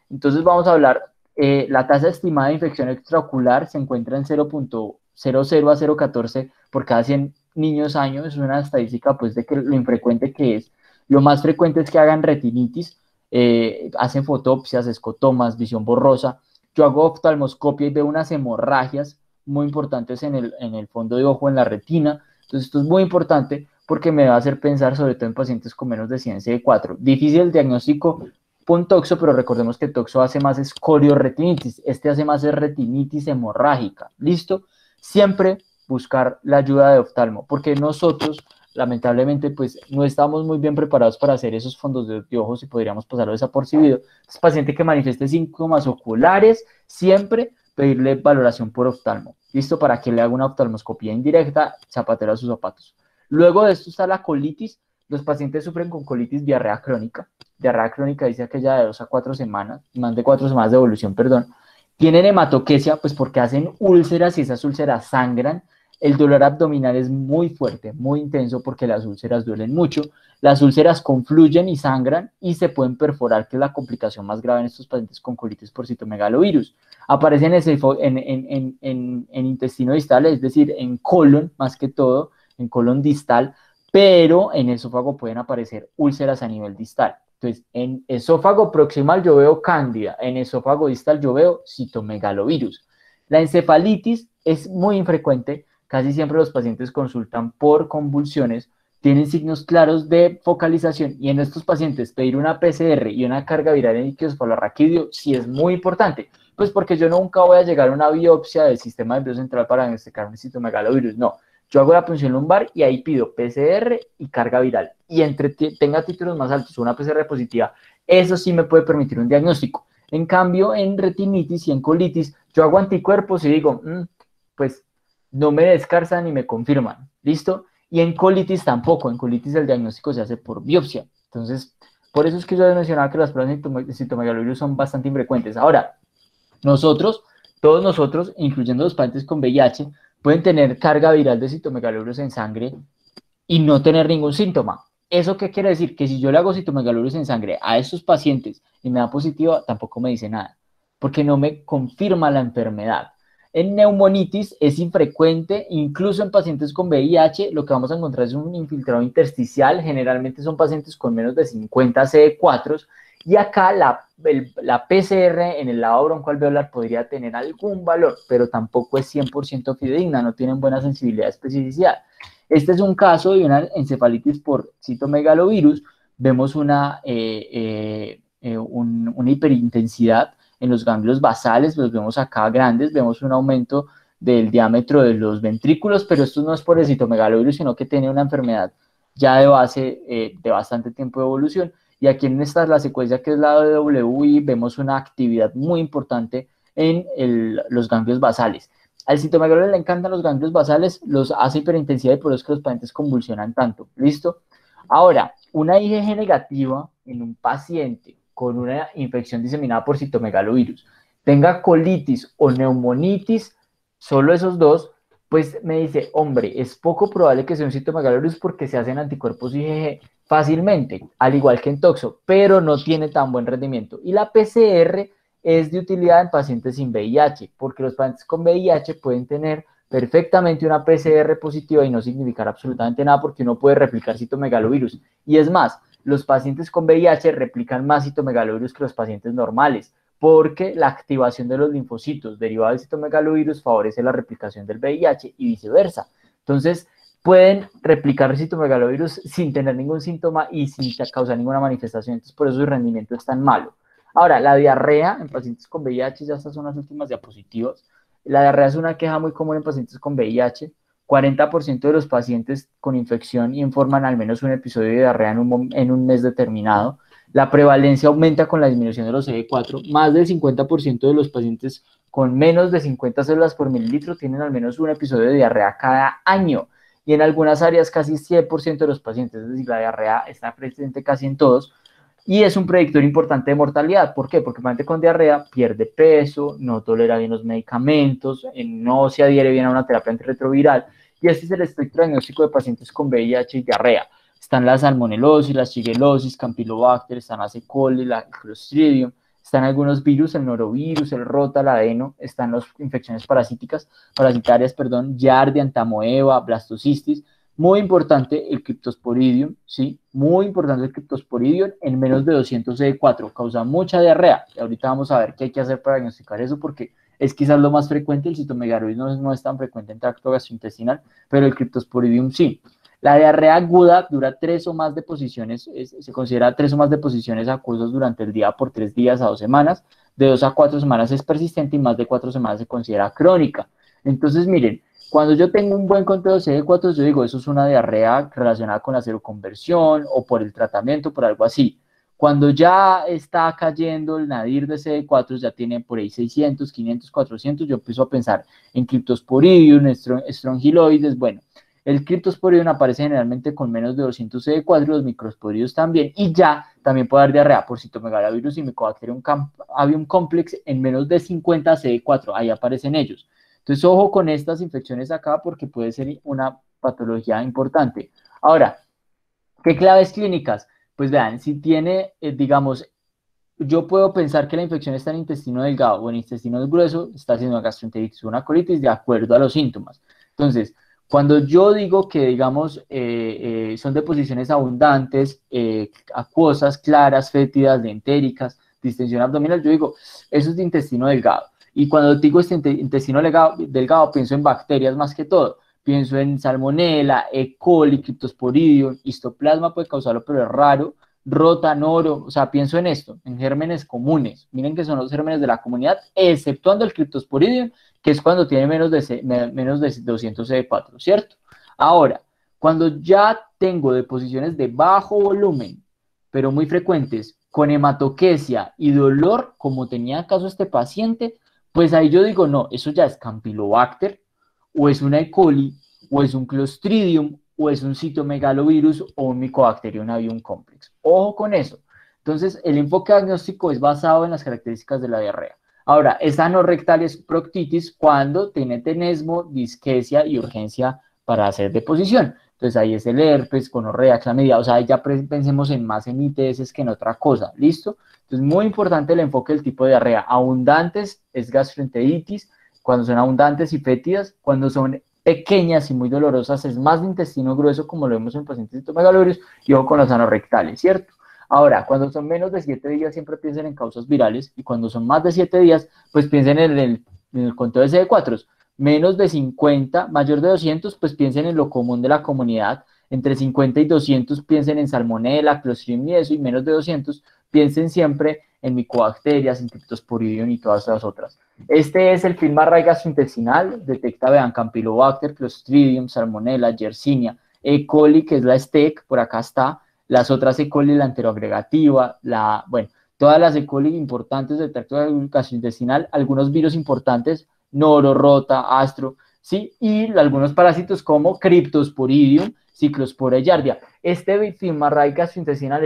S1: Entonces vamos a hablar, la tasa estimada de infección extraocular se encuentra en 0.00 a 0.14 por cada 100 niños años. Es una estadística pues de que lo infrecuente que es. Lo más frecuente es que hagan retinitis, hacen fotopsias, escotomas, visión borrosa. Yo hago oftalmoscopia y veo unas hemorragias muy importantes en el fondo de ojo, en la retina. Entonces esto es muy importante porque me va a hacer pensar sobre todo en pacientes con menos de 100 CD4. Difícil el diagnóstico con toxo, pero recordemos que toxo hace más escorioretinitis, este hace más retinitis hemorrágica. ¿Listo? Siempre buscar la ayuda de oftalmo, porque nosotros lamentablemente pues no estamos muy bien preparados para hacer esos fondos de ojos y podríamos pasarlo desapercibido. Es paciente que manifieste síntomas oculares, siempre pedirle valoración por oftalmo, listo, para que le haga una oftalmoscopía indirecta, zapatero a sus zapatos. Luego de esto está la colitis. Los pacientes sufren con colitis diarrea crónica. Diarrea crónica dice aquella de 2 a 4 semanas, más de 4 semanas de evolución, perdón. Tienen hematoquesia, pues porque hacen úlceras y esas úlceras sangran. El dolor abdominal es muy fuerte, muy intenso, porque las úlceras duelen mucho. Las úlceras confluyen y sangran y se pueden perforar, que es la complicación más grave en estos pacientes con colitis por citomegalovirus. Aparecen en intestino distal, es decir, en colon más que todo, en colon distal, pero en esófago pueden aparecer úlceras a nivel distal. Entonces, en esófago proximal yo veo cándida, en esófago distal yo veo citomegalovirus. La encefalitis es muy infrecuente, casi siempre los pacientes consultan por convulsiones, tienen signos claros de focalización y en estos pacientes pedir una PCR y una carga viral en líquido cefalorraquídeo sí es muy importante, pues porque yo nunca voy a llegar a una biopsia del sistema nervioso central para diagnosticar un citomegalovirus, no. Yo hago la punción lumbar y ahí pido PCR y carga viral. Y entre tenga títulos más altos o una PCR positiva, eso sí me puede permitir un diagnóstico. En cambio, en retinitis y en colitis, yo hago anticuerpos y digo, pues no me descartan ni me confirman. ¿Listo? Y en colitis tampoco. En colitis el diagnóstico se hace por biopsia. Entonces, por eso es que yo mencionaba que las pruebas de citomegalovirus son bastante infrecuentes. Ahora, todos nosotros, incluyendo los pacientes con VIH, pueden tener carga viral de citomegalovirus en sangre y no tener ningún síntoma. ¿Eso qué quiere decir? Que si yo le hago citomegalovirus en sangre a estos pacientes y me da positiva, tampoco me dice nada, porque no me confirma la enfermedad. En neumonitis es infrecuente, incluso en pacientes con VIH, lo que vamos a encontrar es un infiltrado intersticial, generalmente son pacientes con menos de 50 CD4, y acá la PCR en el lavado broncoalveolar podría tener algún valor, pero tampoco es 100% fidedigna, no tienen buena sensibilidad y especificidad. Este es un caso de una encefalitis por citomegalovirus, vemos una hiperintensidad en los ganglios basales, los vemos acá grandes, vemos un aumento del diámetro de los ventrículos, pero esto no es por el citomegalovirus, sino que tiene una enfermedad ya de base de bastante tiempo de evolución. Y aquí en esta la secuencia que es la de WI, vemos una actividad muy importante en los ganglios basales. Al citomegalovirus le encantan los ganglios basales, los hace hiperintensidad y por eso es que los pacientes convulsionan tanto. ¿Listo? Ahora, una IgG negativa en un paciente con una infección diseminada por citomegalovirus, tenga colitis o neumonitis, solo esos dos, pues me dice, hombre, es poco probable que sea un citomegalovirus porque se hacen anticuerpos IgG fácilmente, al igual que en toxo, pero no tiene tan buen rendimiento. Y la PCR es de utilidad en pacientes sin VIH, porque los pacientes con VIH pueden tener perfectamente una PCR positiva y no significar absolutamente nada porque uno puede replicar citomegalovirus. Y es más, los pacientes con VIH replican más citomegalovirus que los pacientes normales, porque la activación de los linfocitos derivada del citomegalovirus favorece la replicación del VIH y viceversa. Entonces, pueden replicar el citomegalovirus sin tener ningún síntoma y sin causar ninguna manifestación. Entonces, por eso su rendimiento es tan malo. Ahora, la diarrea en pacientes con VIH, ya estas son las últimas diapositivas. La diarrea es una queja muy común en pacientes con VIH. 40% de los pacientes con infección informan al menos un episodio de diarrea en un mes determinado. La prevalencia aumenta con la disminución de los CD4. Más del 50% de los pacientes con menos de 50 células por mililitro tienen al menos un episodio de diarrea cada año. Y en algunas áreas casi 100% de los pacientes, es decir, la diarrea está presente casi en todos. Y es un predictor importante de mortalidad. ¿Por qué? Porque el paciente con diarrea pierde peso, no tolera bien los medicamentos, no se adhiere bien a una terapia antirretroviral. Y este es el espectro diagnóstico de pacientes con VIH y diarrea. Están la salmonelosis, la shigellosis, campylobacter, están la E. coli, la Clostridium, están algunos virus, el norovirus, el rota, el adeno, están las infecciones parasitarias, Giardia, entamoeba, blastocystis. Muy importante el Cryptosporidium, ¿sí? Muy importante el Cryptosporidium en menos de 200 CD4, causa mucha diarrea. Y ahorita vamos a ver qué hay que hacer para diagnosticar eso, porque es quizás lo más frecuente, el citomegalovirus no es tan frecuente en tracto gastrointestinal, pero el Cryptosporidium sí. La diarrea aguda dura 3 o más deposiciones, se considera 3 o más deposiciones acuosas durante el día por 3 días a 2 semanas, de 2 a 4 semanas es persistente y más de 4 semanas se considera crónica. Entonces, miren, cuando yo tengo un buen conteo de CD4, yo digo, eso es una diarrea relacionada con la seroconversión o por el tratamiento, por algo así. Cuando ya está cayendo el nadir de CD4, ya tiene por ahí 600, 500, 400, yo empiezo a pensar en Cryptosporidium, estrongiloides, bueno. El Cryptosporidium aparece generalmente con menos de 200 CD4, los microsporidios también, y ya también puede dar diarrea por citomegalovirus y Mycobacterium avium complex en menos de 50 CD4, ahí aparecen ellos. Entonces, ojo con estas infecciones acá porque puede ser una patología importante. Ahora, ¿qué claves clínicas? Pues vean, si tiene, digamos, yo puedo pensar que la infección está en intestino delgado o en intestino grueso, está haciendo una gastroenteritis o una colitis de acuerdo a los síntomas. Entonces, cuando yo digo que, digamos, son deposiciones abundantes, acuosas, claras, fétidas, dentéricas, distensión abdominal, yo digo, eso es de intestino delgado. Y cuando digo este intestino delgado, pienso en bacterias más que todo. Pienso en salmonella, E. coli, Cryptosporidium, histoplasma puede causarlo, pero es raro. Rota, noro, o sea, pienso en esto, en gérmenes comunes. Miren que son los gérmenes de la comunidad, exceptuando el Cryptosporidium, que es cuando tiene menos de 200 CD4, ¿cierto? Ahora, cuando ya tengo deposiciones de bajo volumen, pero muy frecuentes, con hematoquesia y dolor, como tenía caso este paciente, pues ahí yo digo, no, eso ya es Campylobacter, o es una E. coli, o es un Clostridium, o es un citomegalovirus o un Mycobacterium avium complex. Ojo con eso. Entonces, el enfoque diagnóstico es basado en las características de la diarrea. Ahora, esa no rectal es proctitis cuando tiene tenesmo, disquesia y urgencia para hacer deposición. Entonces, ahí es el herpes, gonorrea, clamidia. O sea, ya pensemos en más en ITS que en otra cosa. ¿Listo? Entonces, muy importante el enfoque del tipo de diarrea. Abundantes es gastroenteritis. cuando son abundantes y fétidas, cuando son pequeñas y muy dolorosas, es más de intestino grueso, como lo vemos en pacientes citomegalurios, y ojo con los anorrectales, ¿cierto? Ahora, cuando son menos de 7 días, siempre piensen en causas virales, y cuando son más de 7 días, pues piensen en el conteo de CD4. Menos de 50, mayor de 200, pues piensen en lo común de la comunidad. Entre 50 y 200 piensen en salmonela, clostridium y eso, y menos de 200 piensen siempre en micobacterias, en Cryptosporidium y todas las otras. Este es el film array gastrointestinal, detecta, vean, Campylobacter, Clostridium, Salmonella, Yersinia, E. coli, que es la STEC, por acá está, las otras E. coli, la enteroagregativa, bueno, todas las E. coli importantes del tracto gastrointestinal, algunos virus importantes, noro, rota, astro, ¿sí? Y algunos parásitos como Cryptosporidium, Ciclospora y Giardia. Este film array gastrointestinal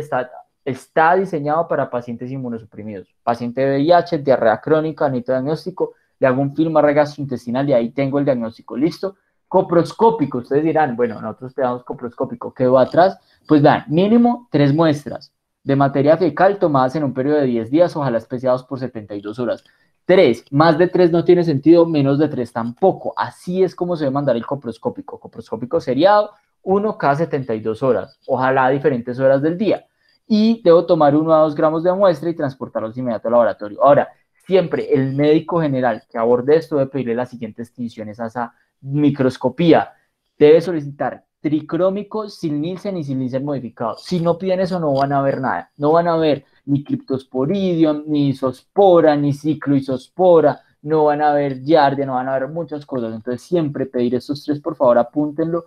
S1: está diseñado para pacientes inmunosuprimidos. Paciente de VIH, diarrea crónica, necesito diagnóstico, le hago un film array gastrointestinal y ahí tengo el diagnóstico. ¿Listo? Coproscópico, ustedes dirán, bueno, nosotros te damos coproscópico, ¿qué va atrás? Pues vean, mínimo 3 muestras de materia fecal tomadas en un periodo de 10 días, ojalá especiados por 72 horas. 3, más de 3 no tiene sentido, menos de 3 tampoco. Así es como se debe mandar el coproscópico. Coproscópico seriado, 1 cada 72 horas, ojalá a diferentes horas del día. Y debo tomar 1 a 2 gramos de muestra y transportarlos de inmediato al laboratorio. Ahora, siempre el médico general que aborde esto debe pedirle las siguientes distinciones a esa microscopía. Debe solicitar tricrómico sin Nielsen y sin Nielsen modificado. Si no piden eso, no van a ver nada. No van a ver ni Cryptosporidium, ni isospora, ni cicloisospora, no van a ver giardia, no van a ver muchas cosas. Entonces, siempre pedir estos 3, por favor, apúntenlo.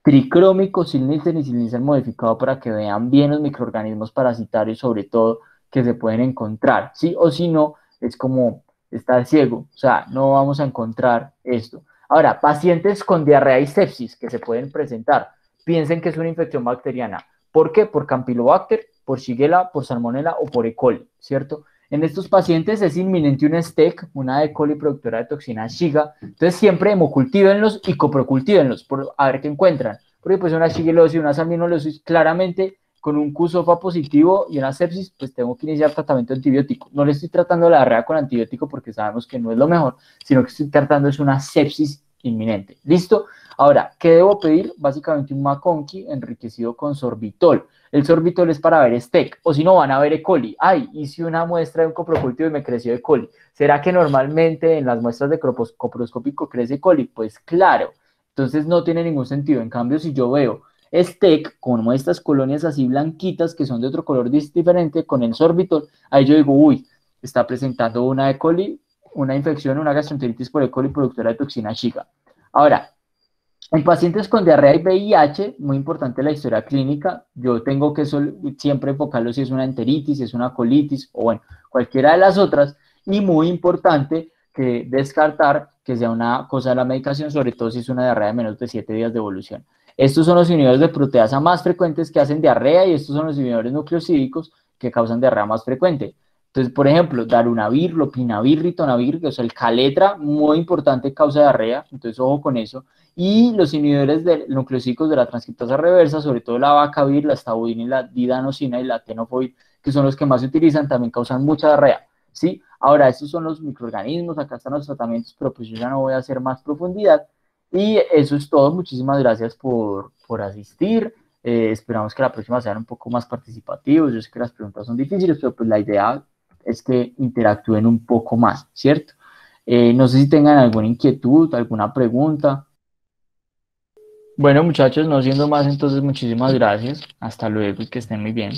S1: Tricrómico, sin Nielsen y sin Nielsen modificado para que vean bien los microorganismos parasitarios, sobre todo, que se pueden encontrar, ¿sí? O si no, es como estar ciego, o sea, no vamos a encontrar esto. Ahora, pacientes con diarrea y sepsis que se pueden presentar, piensen que es una infección bacteriana. ¿Por qué? Por Campylobacter, por Shigella, por Salmonella o por E. coli, ¿cierto? En estos pacientes es inminente una STEC, una E. coli productora de toxina Shiga. Entonces siempre hemocultívenlos y coprocultívenlos por a ver qué encuentran. Porque pues una shigelosis, una salmonellosis, claramente con un QSOFA positivo y una sepsis, pues tengo que iniciar tratamiento antibiótico. No le estoy tratando la diarrea con antibiótico porque sabemos que no es lo mejor, sino que estoy tratando es una sepsis inminente. ¿Listo? Ahora, ¿qué debo pedir? Básicamente un McConkey enriquecido con sorbitol. El sorbitol es para ver STEC, o si no van a ver E. coli. Ay, hice una muestra de un coprocultivo y me creció E. coli. ¿Será que normalmente en las muestras de coproscópico crece E. coli? Pues claro. Entonces no tiene ningún sentido. En cambio, si yo veo STEC con estas colonias así blanquitas que son de otro color diferente con el sorbitol, ahí yo digo, uy, está presentando una E. coli, una infección, una gastroenteritis por E. coli productora de toxina Shiga. Ahora, en pacientes con diarrea y VIH, muy importante la historia clínica, yo tengo que siempre enfocarlo si es una enteritis, si es una colitis o bueno, cualquiera de las otras, y muy importante que descartar que sea una cosa de la medicación, sobre todo si es una diarrea de menos de 7 días de evolución. Estos son los inhibidores de proteasa más frecuentes que hacen diarrea y estos son los inhibidores nucleosídicos que causan diarrea más frecuente. Entonces, por ejemplo, darunavir, lopinavir, ritonavir, que es el caletra, muy importante causa diarrea, entonces ojo con eso. Y los inhibidores de nucleosídicos de la transcriptasa reversa, sobre todo la vacavir, la estabudina y la didanosina y la tenofovir, que son los que más se utilizan, también causan mucha diarrea, ¿sí? Ahora, estos son los microorganismos, acá están los tratamientos, pero pues yo ya no voy a hacer más profundidad. Y eso es todo, muchísimas gracias por asistir. Esperamos que la próxima sean un poco más participativos. Yo sé que las preguntas son difíciles, pero pues la idea es que interactúen un poco más, ¿cierto? No sé si tengan alguna inquietud, alguna pregunta. Bueno, muchachos, no siendo más, entonces muchísimas gracias. Hasta luego y que estén muy bien.